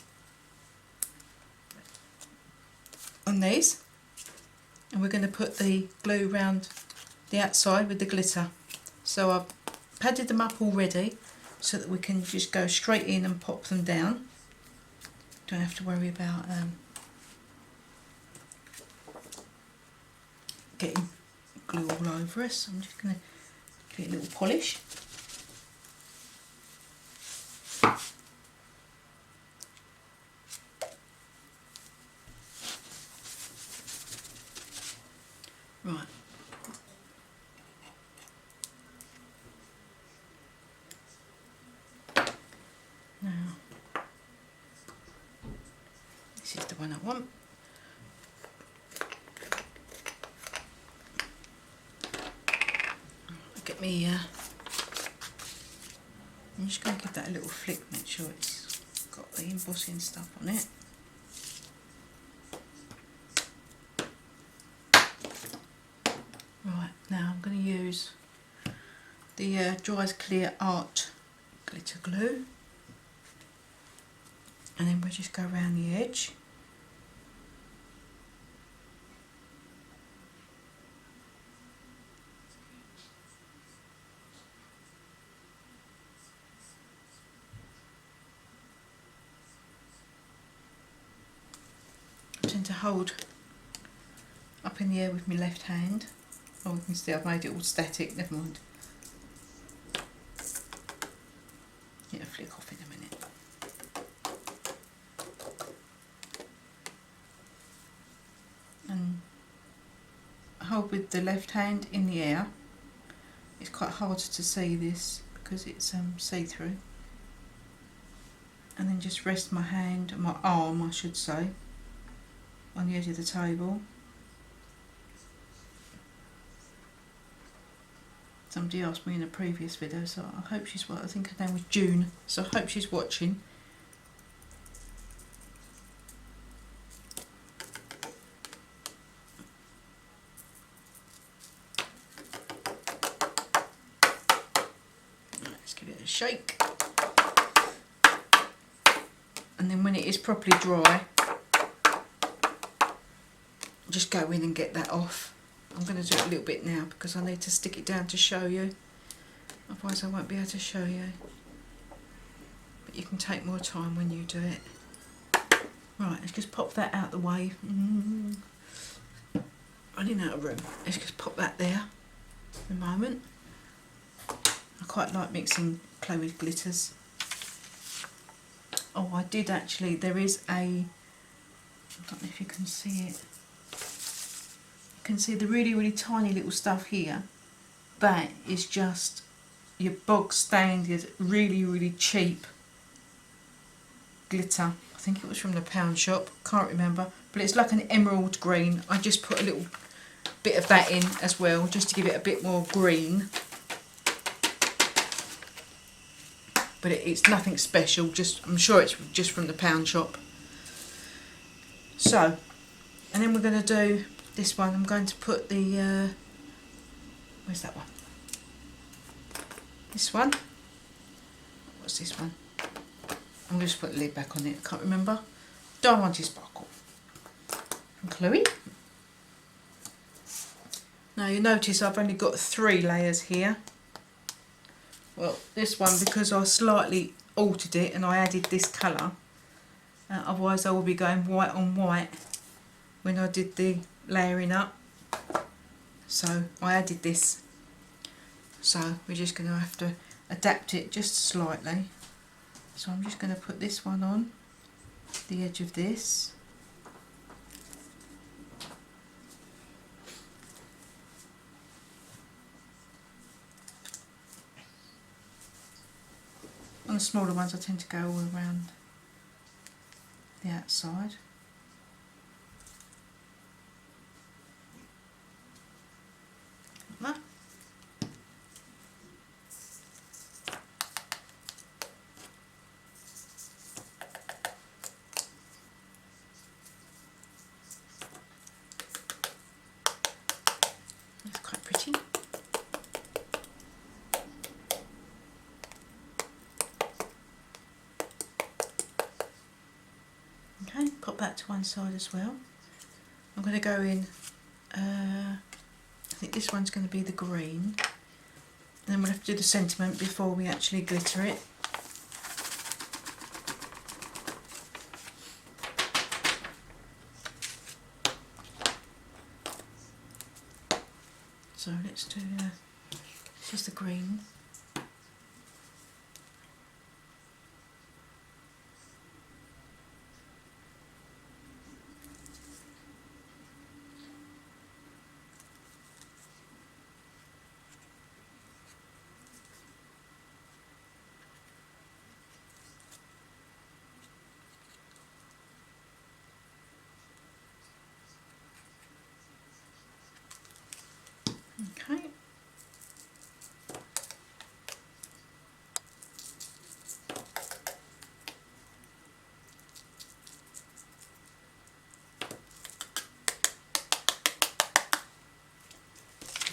on these, and we're going to put the glue around the outside with the glitter. So I've padded them up already so that we can just go straight in and pop them down. Don't have to worry about getting glue all over us. I'm just going to give it a little polish. Right. Now, this is the one I want. Get me, I'm just going to give that a little flick, make sure it's got the embossing stuff on it. Right, now I'm going to use the Dries Clear Art glitter glue, and then we'll just go around the edge. I tend to hold up in the air with my left hand. Oh, you can see I've made it all static, never mind. It'll flick off in a minute. And hold with the left hand in the air. It's quite hard to see this because it's see-through. And then just rest my hand, my arm I should say, on the edge of the table. Somebody asked me in a previous video, so I hope she's I think her name was June, so I hope she's watching. Let's give it a shake. And then when it is properly dry, just go in and get that off. I'm going to do it a little bit now because I need to stick it down to show you, otherwise I won't be able to show you. But you can take more time when you do it. Right, let's just pop that out the way. Running out of room. Let's just pop that there for a moment. I quite like mixing Chloe's glitters. Oh, I did actually, there is a, I don't know if you can see it. You can see the really tiny little stuff here. That is just your bog standard, really cheap glitter. I think it was from the pound shop, can't remember, but it's like an emerald green. I just put a little bit of that in as well, just to give it a bit more green. But it's nothing special, just I'm sure it's just from the pound shop. So, and then we're going to do this one. I'm going to put the, where's that one? This one. What's this one? I'm going to just put the lid back on it, I can't remember. Diamante Sparkle from Chloe. Now you notice I've only got 3 layers here. Well, this one, because I slightly altered it and I added this colour, otherwise I will be going white on white when I did the layering up. So I added this. So we're just going to have to adapt it just slightly. So I'm just going to put this one on the edge of this. smaller ones I tend to go all around the outside. Like that. That's quite pretty. Okay, pop that to one side as well. I'm going to go in, I think this one's going to be the green. Then we'll have to do the sentiment before we actually glitter it. So let's do, this is the green. Okay.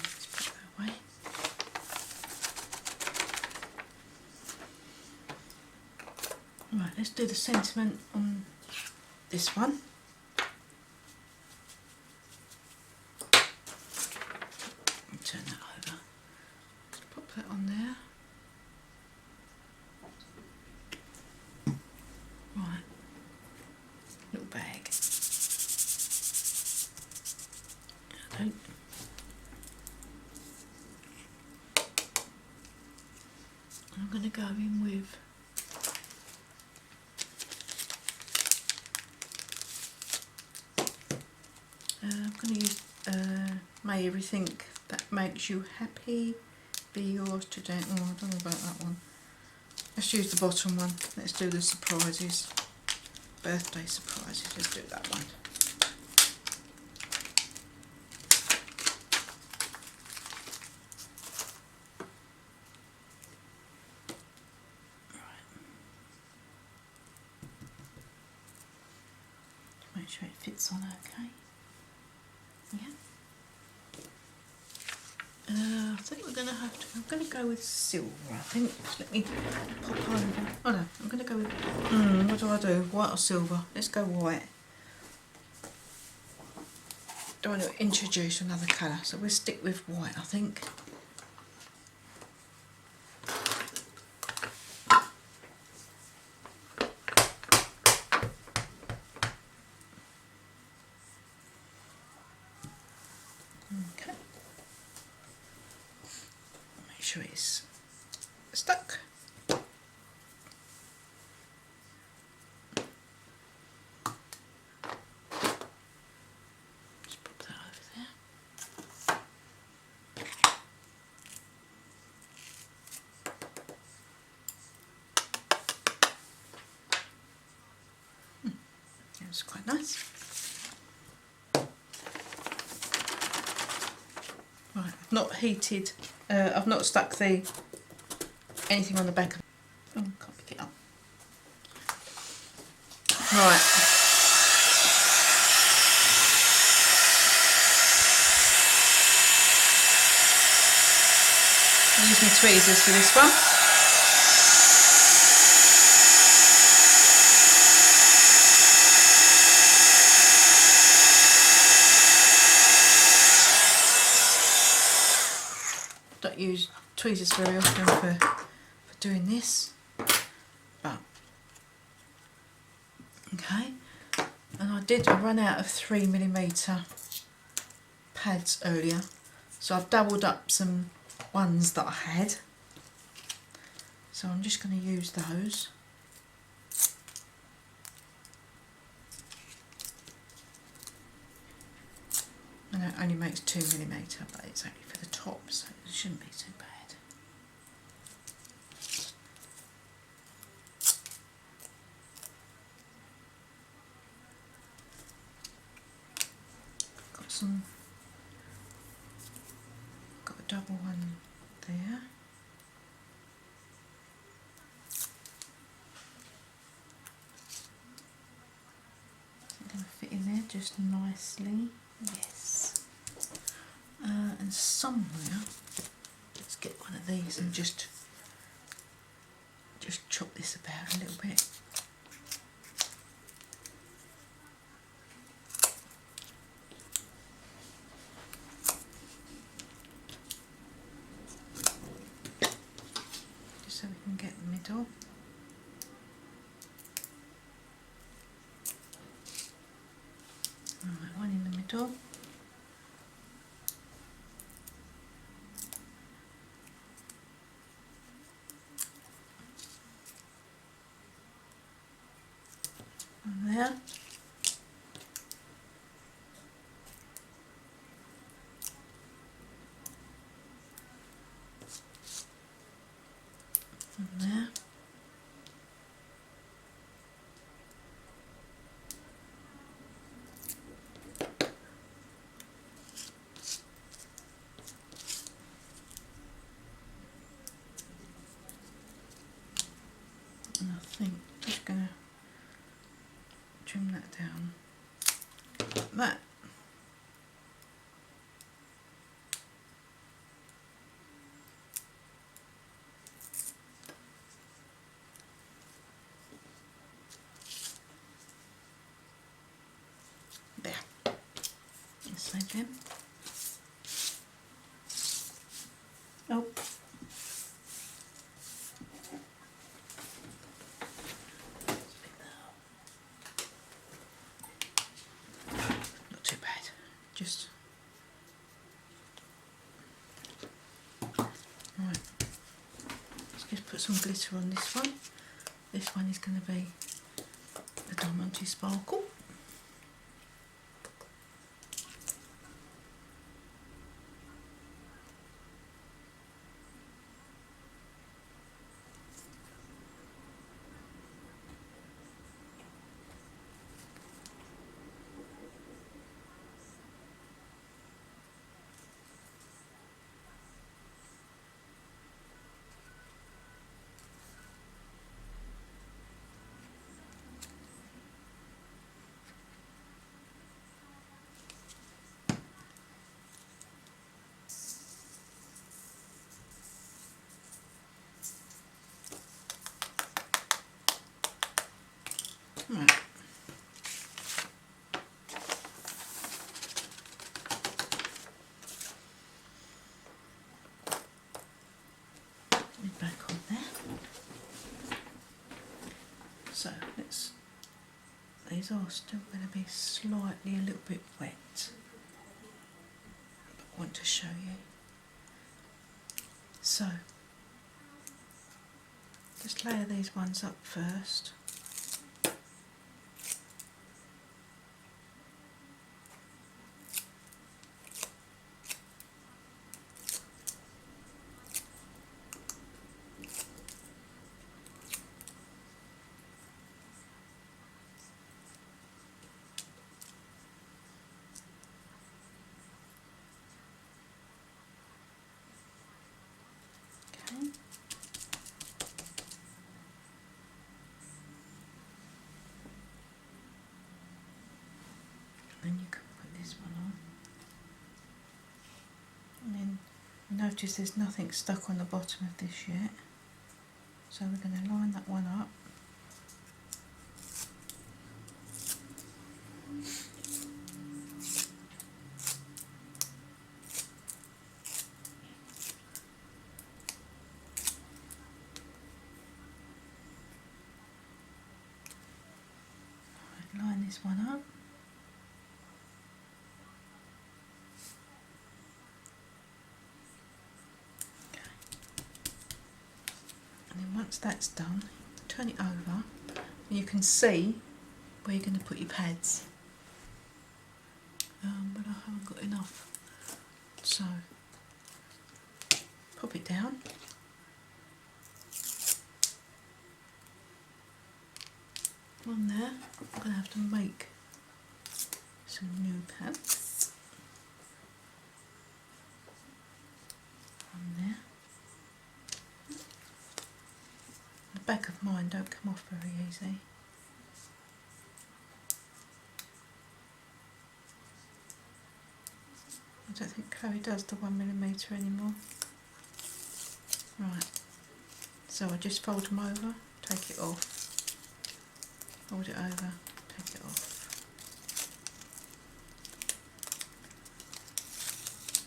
Let's put that away. Right, let's do the sentiment on this one. Turn that over. Let's pop that on there. Right, little bag. I'm going to go in with I'm going to use May Everything That Makes You Happy Be Yours Today. Oh, I don't know about that one. Let's use the bottom one. Let's do the surprises. Birthday surprises. Let's do that one. Right. Make sure it fits on okay. Yeah. I think we're going to have to, I'm going to go with silver, I think. Let me pop over. Oh no, I'm going to go with, what do I do? White or silver? Let's go white. Don't want to introduce another colour, so we'll stick with white, I think. Okay. Make sure it's stuck. Just pop that over there. That's quite nice. Right, I've not heated, I've not stuck the anything on the back of, oh, can't pick it up. Right. I'll use my tweezers for this one. Don't use tweezers very often for doing this, but okay. And I did run out of 3mm pads earlier, so I've doubled up some ones that I had, so I'm just going to use those. And it only makes 2mm, but it's only for the top, so it shouldn't be too bad. some, got a double one there. Going to fit in there just nicely. Yes. And somewhere, let's get one of these and just chop this about a little bit. Just so we can get the middle. Alright, one in the middle. And there. And there. And I think I'm just going to trim that down like that. There. This again. Oh. Not too bad. Just right. Let's just put some glitter on this one. This one is going to be the Diamante Sparkle. Right. Back on there. So these are still going to be slightly a little bit wet, but I want to show you. So just layer these ones up first. Okay. Then you can put this one on. And then notice there's nothing stuck on the bottom of this yet. So we're going to line that one up. Line this one up. Okay. And then once that's done, turn it over and you can see where you're going to put your pads. But I haven't got enough. So pop it down. On there, I'm going to have to make some new pads. back of mine don't come off very easy. I don't think Chloe does the 1mm anymore. Right, so I just fold them over, take it off, fold it over, take it off.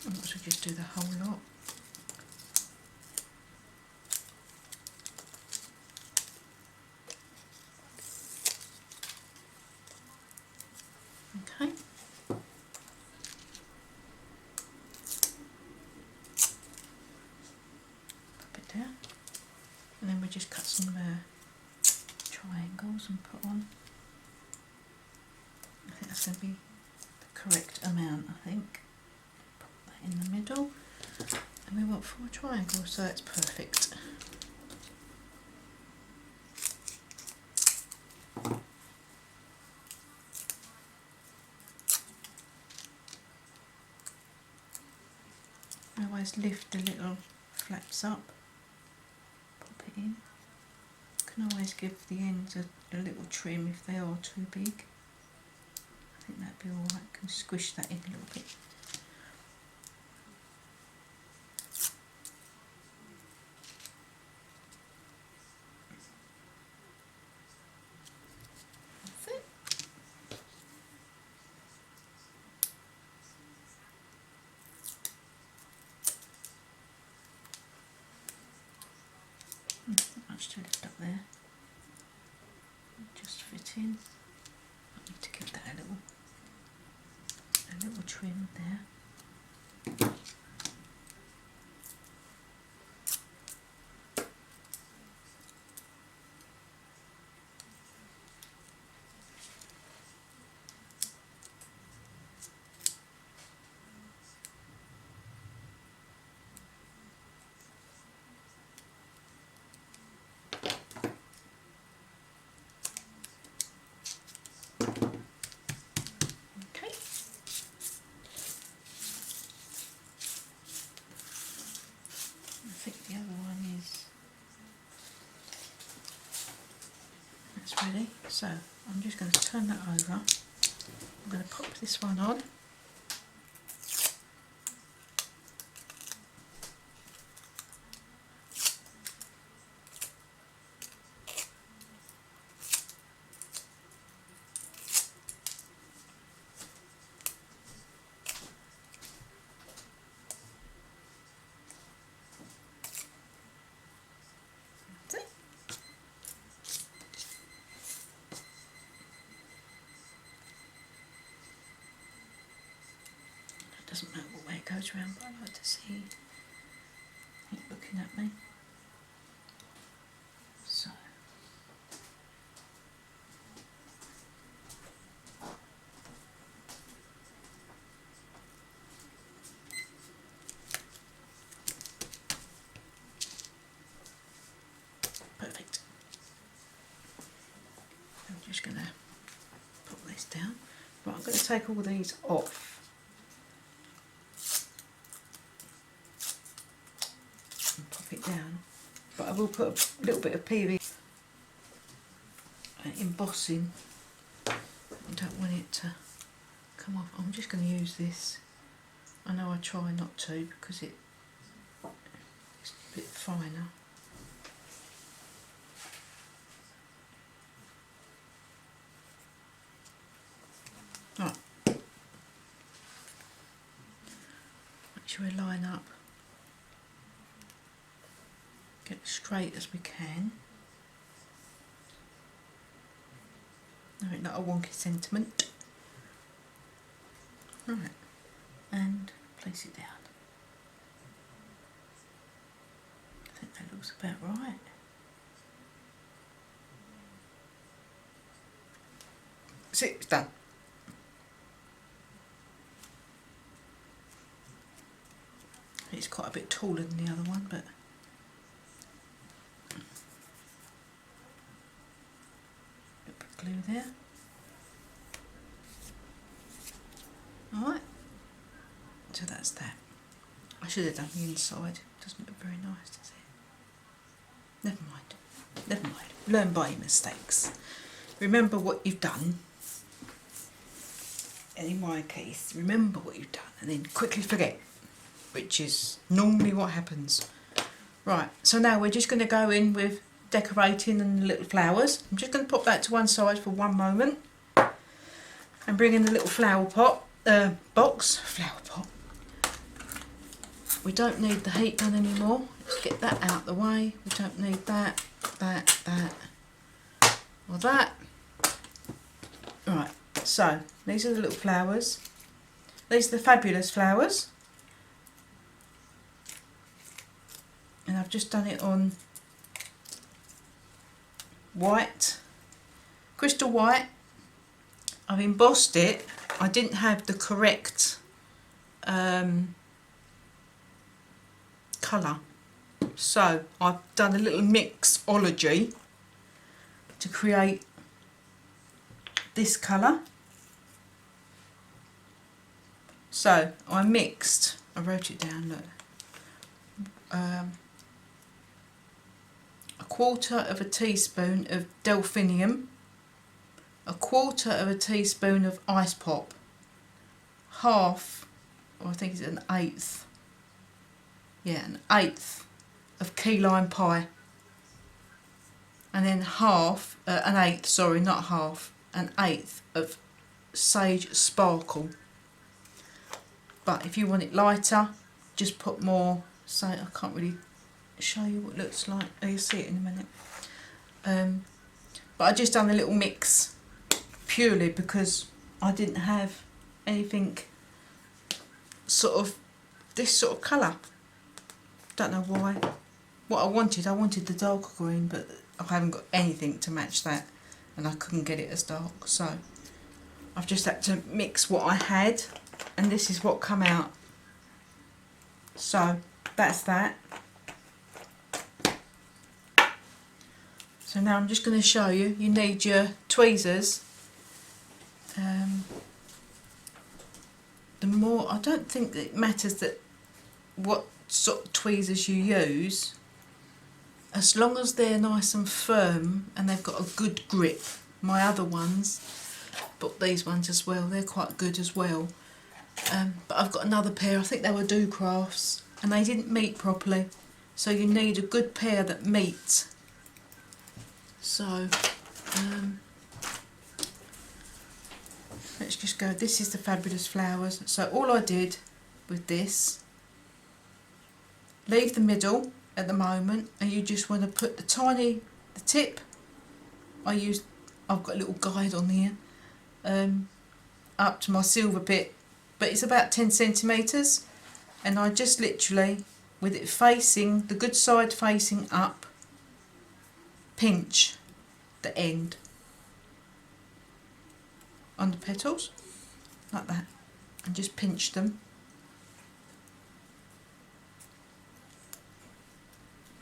I might as well just do the whole lot. Okay. Pop it down. And then we just cut some triangles and put on. I think that's going to be the correct amount, I think. Put that in the middle. And we want 4 triangles, so that's perfect. I always lift the little flaps up, pop it in. Can always give the ends a little trim if they are too big. I think that'd be alright, can squish that in a little bit. That's it. Not much to lift up there. Just fit in. I need to give that a little trim there. I think the other one is, that's ready. So I'm just going to turn that over. I'm going to pop this one on. Doesn't matter what way it goes around, but I like to see it looking at me. So perfect. I'm just going to put this down. Right, I'm going to take all these off. Down, but I will put a little bit of PV embossing. I don't want it to come off. I'm just going to use this. I know I try not to because it's a bit finer. Right. Make sure we line up. Get as straight as we can. Not a wonky sentiment. Right, and place it down. I think that looks about right. See, it's done. It's quite a bit taller than the other one, but glue there. Alright, so that's that. I should have done the inside, doesn't look very nice, does it? Never mind. Never mind. Learn by your mistakes. Remember what you've done. And in my case, remember what you've done and then quickly forget, which is normally what happens. Right, so now we're just going to go in with decorating and the little flowers. I'm just going to pop that to one side for one moment and bring in the little flower pot, flower pot. We don't need the heat gun anymore. Let's get that out the way. We don't need that, or that. Right, so these are the little flowers. These are the fabulous flowers. And I've just done it on white, crystal white. I've embossed it. I didn't have the correct colour, so I've done a little mixology to create this colour. So I wrote it down, look, a quarter of a teaspoon of Delphinium, a quarter of a teaspoon of ice pop, half, or I think it's an eighth of Keylime Pie, and then an eighth of Sage Sparkle. But if you want it lighter, just put more. So I can't really show you what it looks like. Oh, you'll see it in a minute. But I just done a little mix purely because I didn't have anything this sort of colour. Don't know why. What I wanted the darker green, but I haven't got anything to match that, and I couldn't get it as dark, so I've just had to mix what I had, and this is what come out. So that's that. So now I'm just going to show you. You need your tweezers. I don't think it matters that what sort of tweezers you use, as long as they're nice and firm and they've got a good grip. My other ones, but these ones as well, they're quite good as well. But I've got another pair, I think they were DoCrafts, and they didn't meet properly, so you need a good pair that meet. So let's just go. This is the Fabulous Flowers. So all I did with this, leave the middle at the moment, and you just want to put the tip. I've got a little guide on here, up to my silver bit, but it's about 10 centimetres, and I just literally, with it facing, the good side facing up, pinch the end on the petals, like that, and just pinch them.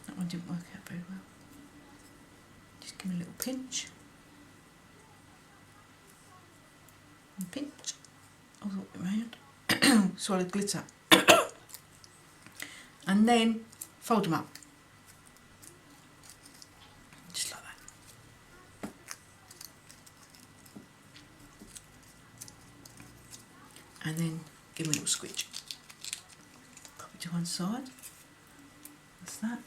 That one didn't work out very well. Just give me a little pinch. And pinch. All the way around. Swallowed glitter. And then fold them up. Just like that. And then give them a little squidge. Pop it to one side. That's that.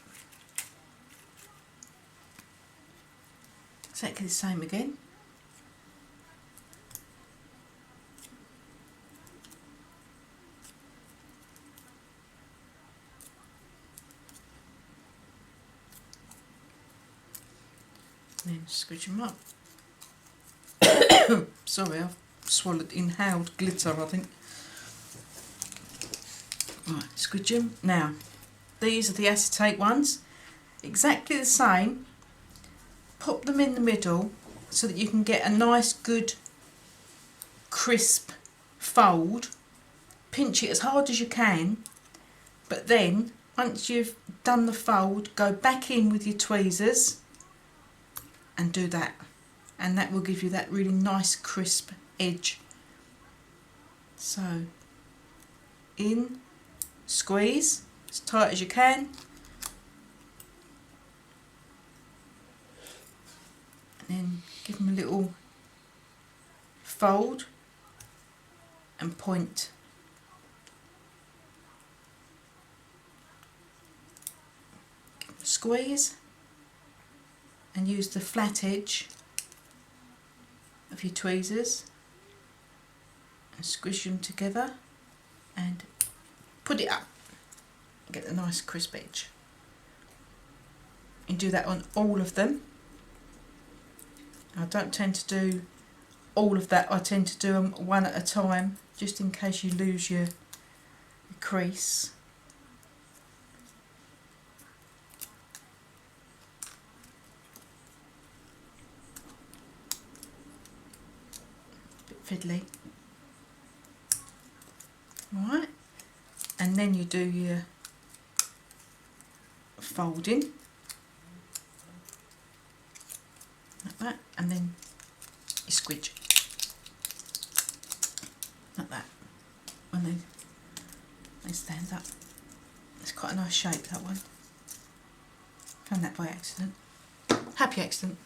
Exactly the same again. Then squidge them up. Sorry, I've inhaled glitter, I think. Right, squidge them. Now, these are the acetate ones. Exactly the same. Pop them in the middle so that you can get a nice, good, crisp fold. Pinch it as hard as you can, but then, once you've done the fold, go back in with your tweezers and do that, and that will give you that really nice crisp edge. So in, squeeze as tight as you can, and then give them a little fold and point. Squeeze and use the flat edge of your tweezers and squish them together and put it up and get a nice crisp edge. You do that on all of them. I don't tend to do all of that, I tend to do them one at a time just in case you lose your crease. Bit fiddly. Right, and then you do your folding like that, and then you squidge like that when they stand up. It's quite a nice shape, that one. Found that by accident. Happy accident.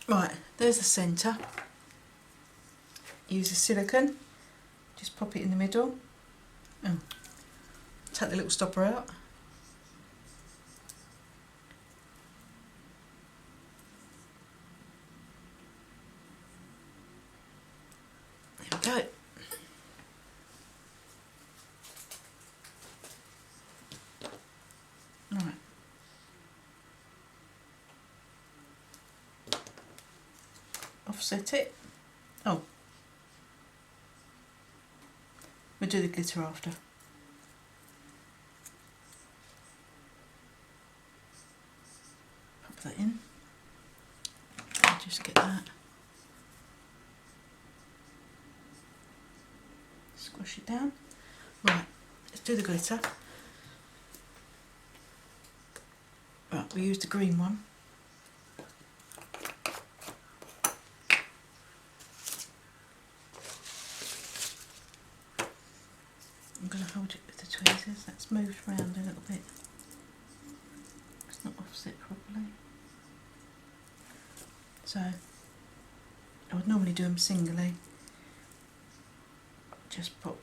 Right, there's the centre. Use a silicone. Just pop it in the middle. Oh, take the little stopper out. There we go. Right. Offset it. Oh. We'll do the glitter after. Pop that in. I'll just get that. Squash it down. Right, let's do the glitter. Right, we use the green one. I'm going to hold it with the tweezers. That's moved around a little bit. It's not offset properly. So, I would normally do them singly. Just pop.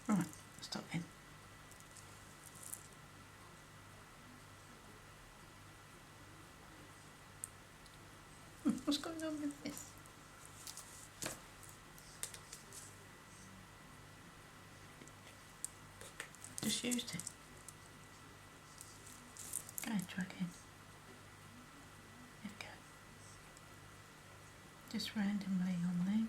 Right, stop in. What's going on with this? Just used it. Go and try again. There we go. Just randomly on there.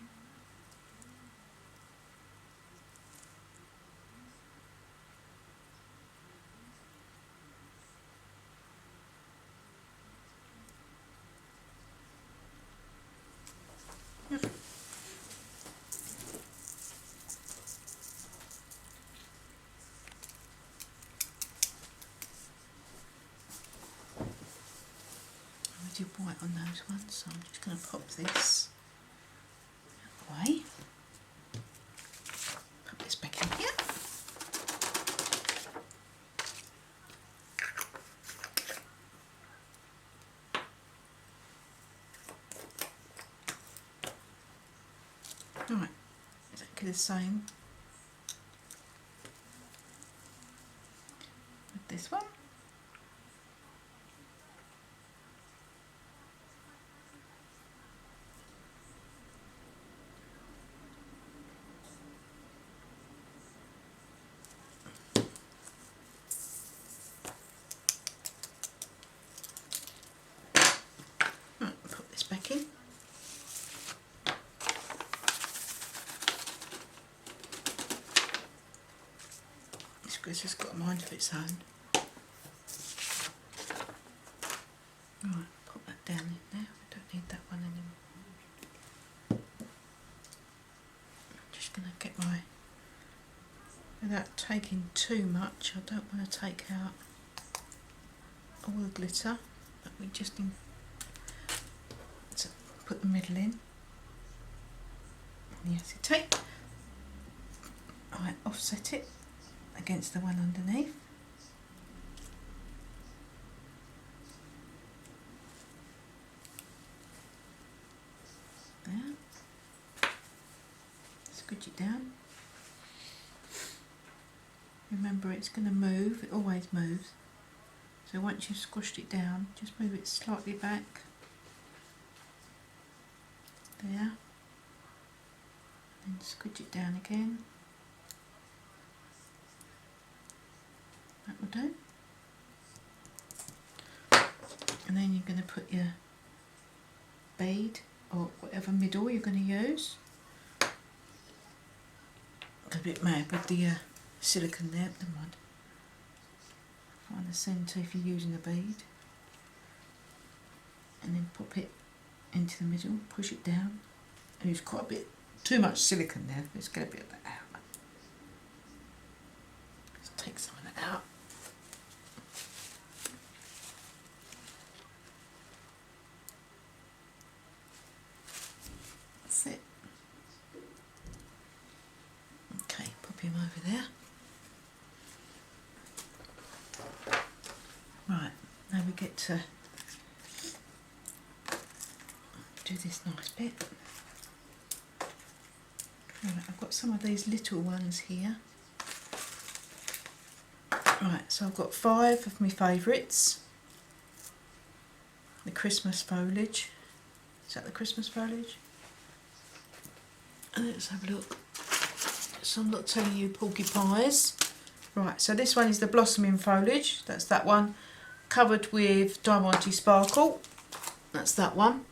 I did white on those ones, so I'm just going to pop this away. Put this back in here. Right, exactly the same with this one. Right, put this back in. This has got a mind of its own. Right, pop that down in there. I don't need that one anymore. I'm just going to get my, without taking too much, I don't want to take out all the glitter, but we just need to put the middle in. And the acetate. Right, offset it. against the one underneath. There. Squidge it down. Remember, it's going to move, it always moves. So once you've squashed it down, just move it slightly back. There. And squidge it down again. That will do. And then you're going to put your bead or whatever middle you're going to use. Got a bit mad with the silicone there, never mind. Find the centre if you're using a bead. And then pop it into the middle, push it down. And use quite a bit, too much silicone there. Let's get a bit of that out. Let's take some of that out. That's it. Okay, pop him over there. Right, now we get to do this nice bit. Right, I've got some of these little ones here. Right, so I've got 5 of my favourites. The Christmas foliage. Is that the Christmas foliage? And let's have a look. So I'm not telling you porcupines. Right, so this one is the blossoming foliage. That's that one. Covered with Diamante Sparkle. That's that one.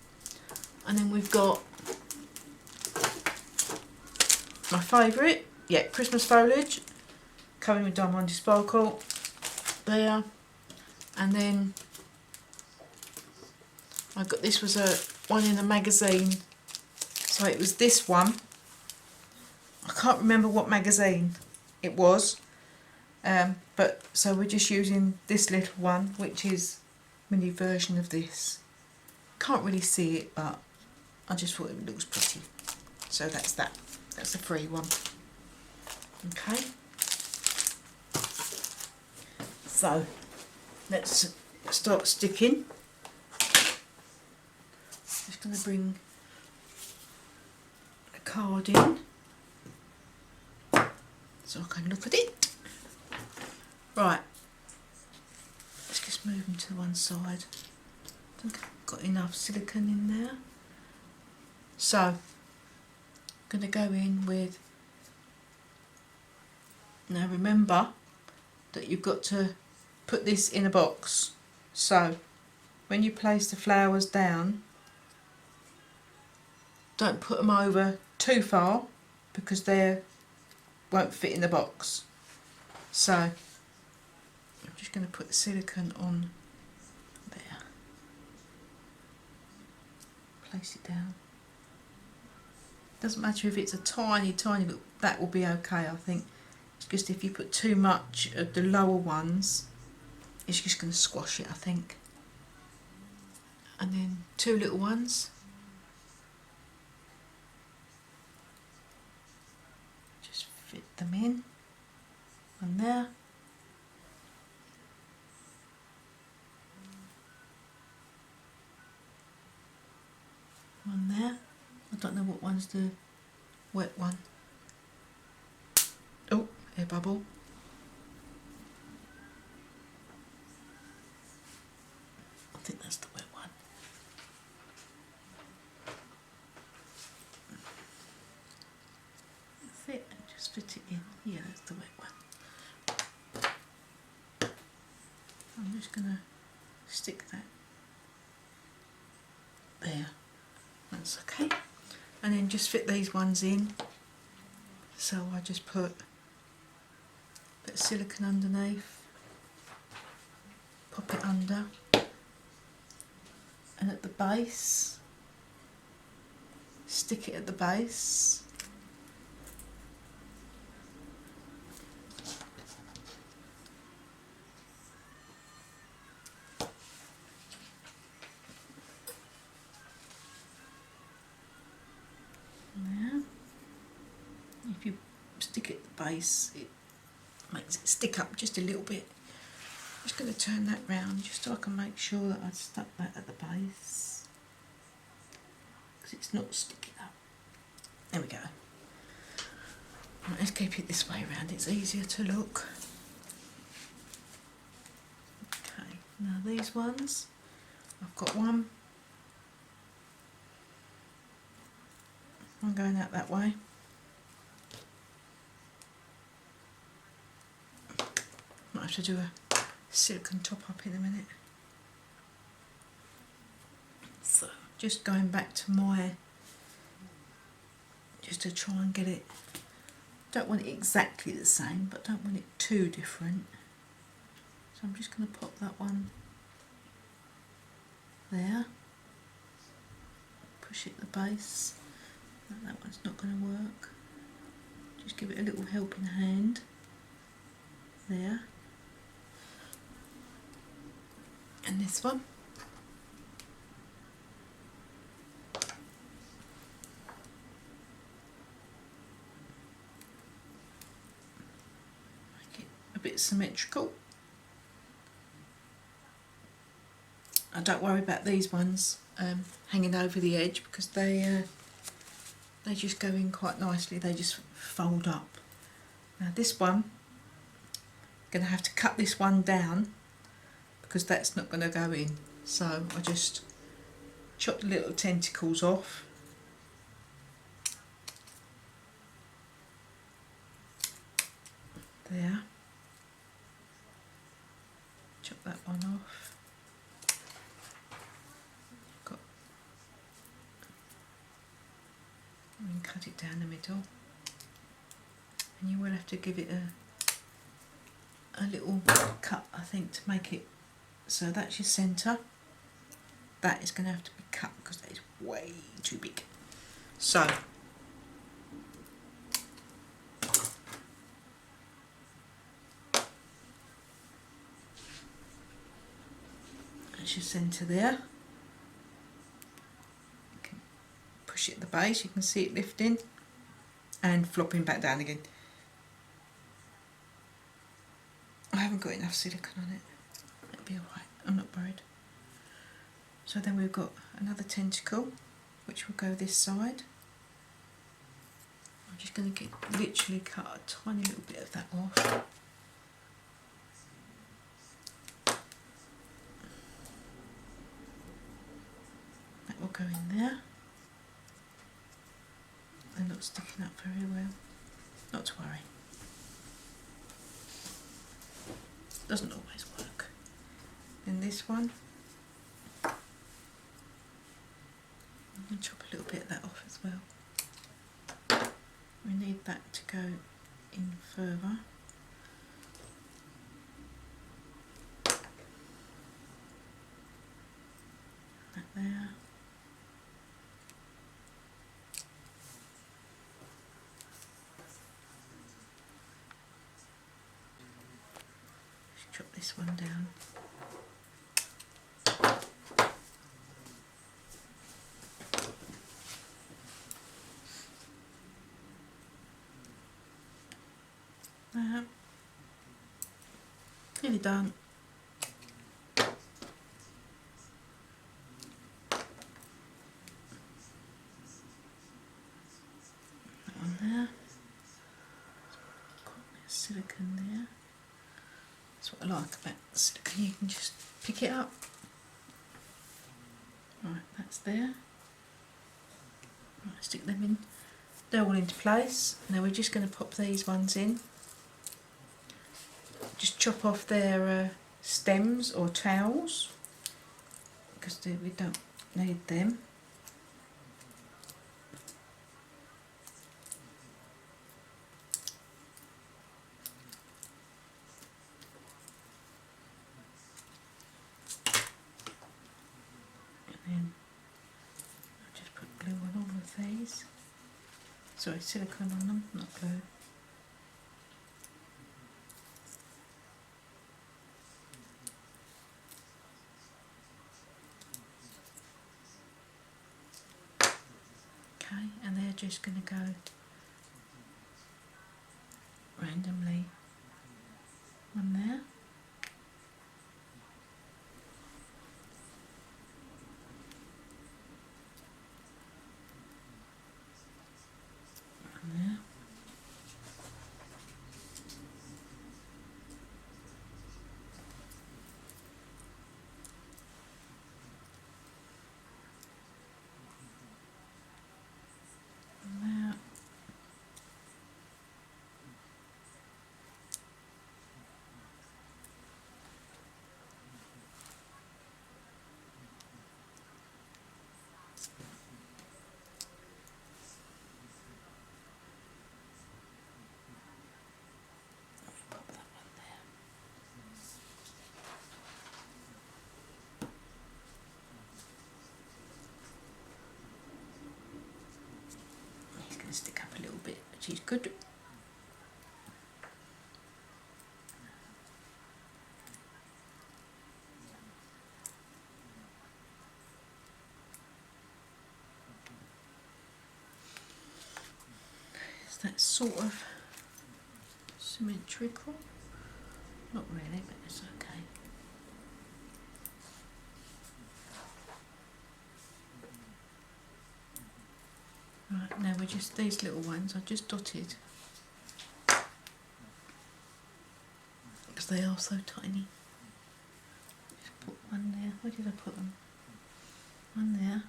And then we've got my favourite, yeah, Christmas foliage, covered with Diamante Sparkle, there. And then I got, this was a one in a magazine, so it was this one. I can't remember what magazine it was, but so we're just using this little one, which is a mini version of this. Can't really see it, but I just thought it looks pretty. So that's that. That's a free one. Okay. So let's start sticking. Just going to bring a card in so I can look at it. Right. Let's just move them to one side. I think I've got enough silicone in there. So I'm going to go in with, now remember that you've got to put this in a box. So when you place the flowers down, don't put them over too far because they won't fit in the box. So I'm just going to put the silicone on there. Place it down. Doesn't matter if it's a tiny bit, that will be okay, I think. It's just if you put too much of the lower ones, it's just going to squash it, I think. And then 2 little ones. Just fit them in. One there. One there. I don't know what one's the wet one. Oh, air bubble. I think that's the wet one. That's it, and just fit it in. Yeah, that's the wet one. I'm just going to stick that there. That's okay. And then just fit these ones in. So I just put a bit of silicone underneath, pop it under, and at the base, stick it at the base. If you stick it at the base, it makes makes it stick up just a little bit. I'm just going to turn that round just so I can make sure that I've stuck that at the base, because it's not sticking up. There we go. Right, let's keep it this way around, it's easier to look. Okay, now these ones, I've got one going out that way. Might have to do a silicone top up in a minute. So just going back to my, just to try and get it, don't want it exactly the same, but don't want it too different. So I'm just going to pop that one there, push it at the base. No, that one's not going to work. Just give it a little helping hand there. And this one. Make it a bit symmetrical. I don't worry about these ones hanging over the edge, because they just go in quite nicely. They just fold up. Now this one, I'm going to have to cut this one down, because that's not going to go in. So I just chop the little tentacles off. There. Chop that one off. And cut it down the middle. And you will have to give it a little cut, I think, to make it so that's your centre. That is going to have to be cut because that is way too big. So that's your centre there. You can push it at the base, you can see it lifting and flopping back down again. I haven't got enough silicone on it. It'll be alright, I'm not worried. So then we've got another tentacle which will go this side. I'm just going to literally cut a tiny little bit of that off. That will go in there. They're not sticking up very well. Not to worry. Doesn't always work. Then this one, I'm going to chop a little bit of that off as well. We need that to go in further. That there. Just chop this one down. There. Nearly done. That one there. Quite a bit of silicone there. That's what I like about silicone, you can just pick it up. Right, that's there. Right, stick them in. They're all into place. Now we're just going to pop these ones in. Just chop off their stems or towels, because we don't need them. And then I'll just put glue on all of these. Sorry, silicone on them, not glue. Okay, and they're just going to go randomly stick up a little bit, which is good. Is that sort of symmetrical? Not really, but it's okay. Right, now we're just, these little ones I just dotted because they are so tiny. Just put one there. Where did I put them? One there.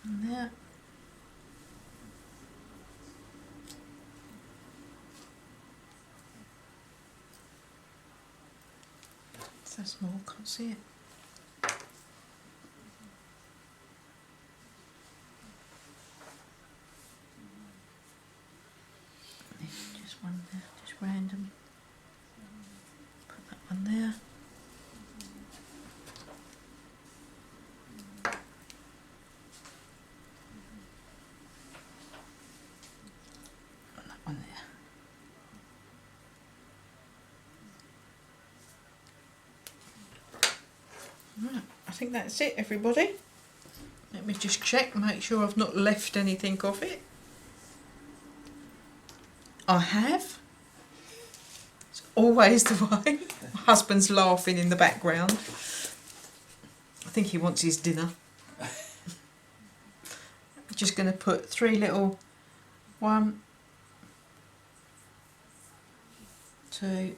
And there. So small, can't see it. Just one there, just random. Put that one there. And that one there. Right, I think that's it, everybody. Let me just check, make sure I've not left anything off it. I have. It's always the way. My husband's laughing in the background. I think he wants his dinner. I'm just going to put 3 little, 1, 2,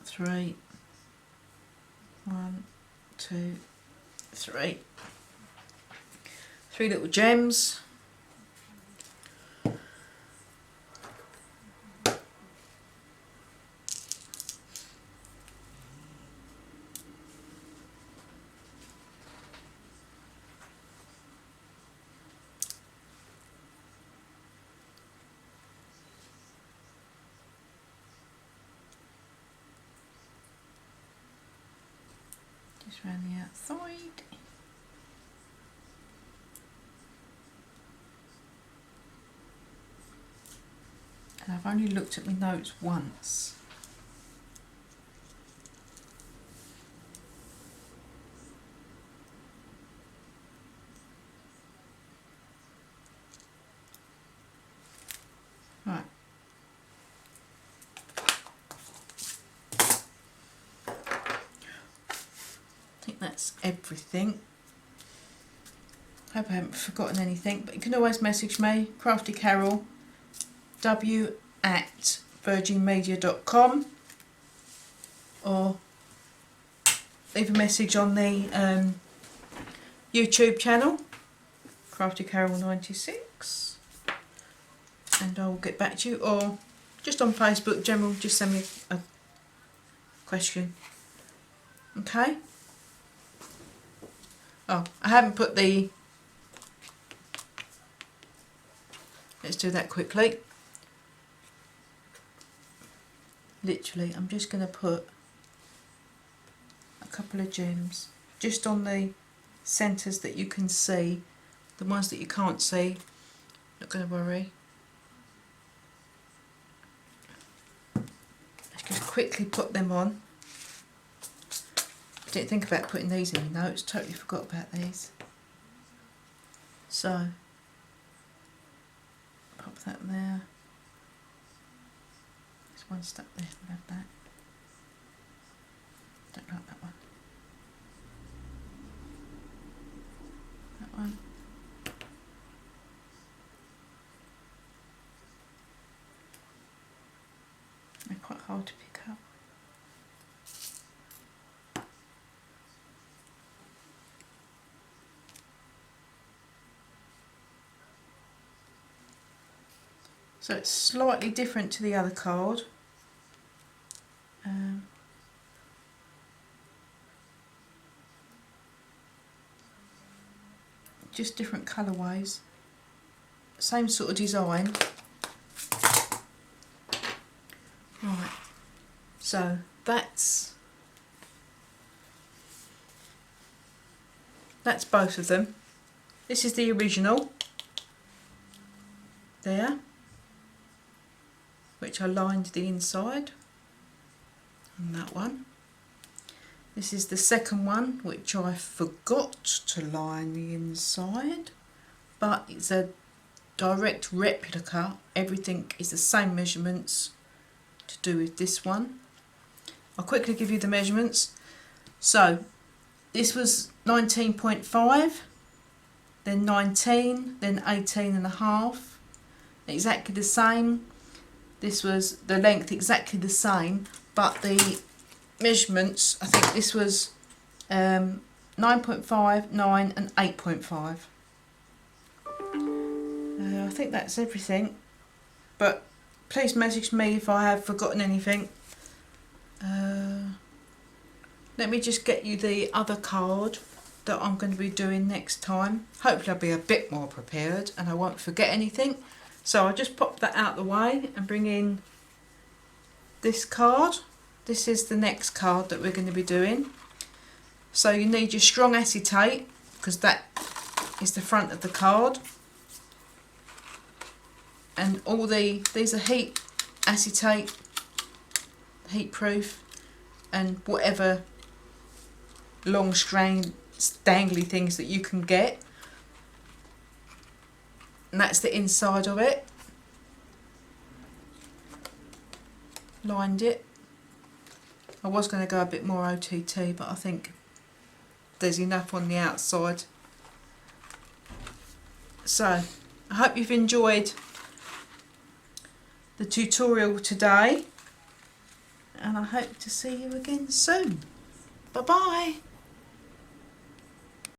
3, 1, 2, 3. 3 little gems. Just around the outside. And I've only looked at my notes once. Right. I think that's everything. Hope I haven't forgotten anything, but you can always message me, Crafty Carol, w@virginmedia.com, or leave a message on the YouTube channel, Crafty Carol 96, and I'll get back to you, or just on Facebook, general, just send me a question. Okay? Oh, I haven't put the, let's do that quickly. Literally, I'm just going to put a couple of gems just on the centres that you can see. The ones that you can't see, not going to worry. Let's just quickly put them on. I didn't think about putting these in my notes, totally forgot about these. So, pop that there. There's one stuck there, we'll have that. Don't like that one. That one. They're quite hard to pick up. So it's slightly different to the other card. Just different colourways. same sort of design. Right, so that's both of them. This is the original there, which I lined the inside, and that one. This is the second one, which I forgot to line the inside, but it's a direct replica. Everything is the same measurements to do with this one. I'll quickly give you the measurements. So this was 19.5, then 19, then 18.5, exactly the same. This was the length exactly the same, but the measurements, I think this was 9.5, 9 and 8.5. I think that's everything, but please message me if I have forgotten anything. Let me just get you the other card that I'm going to be doing next time. Hopefully I'll be a bit more prepared and I won't forget anything. So I'll just pop that out the way and bring in this card. This is the next card that we're going to be doing. So you need your strong acetate, because that is the front of the card. And all these are heat acetate, heat proof, and whatever long strain dangly things that you can get. And that's the inside of it. Lined it. I was going to go a bit more OTT, but I think there's enough on the outside. So I hope you've enjoyed the tutorial today, and I hope to see you again soon. Bye bye.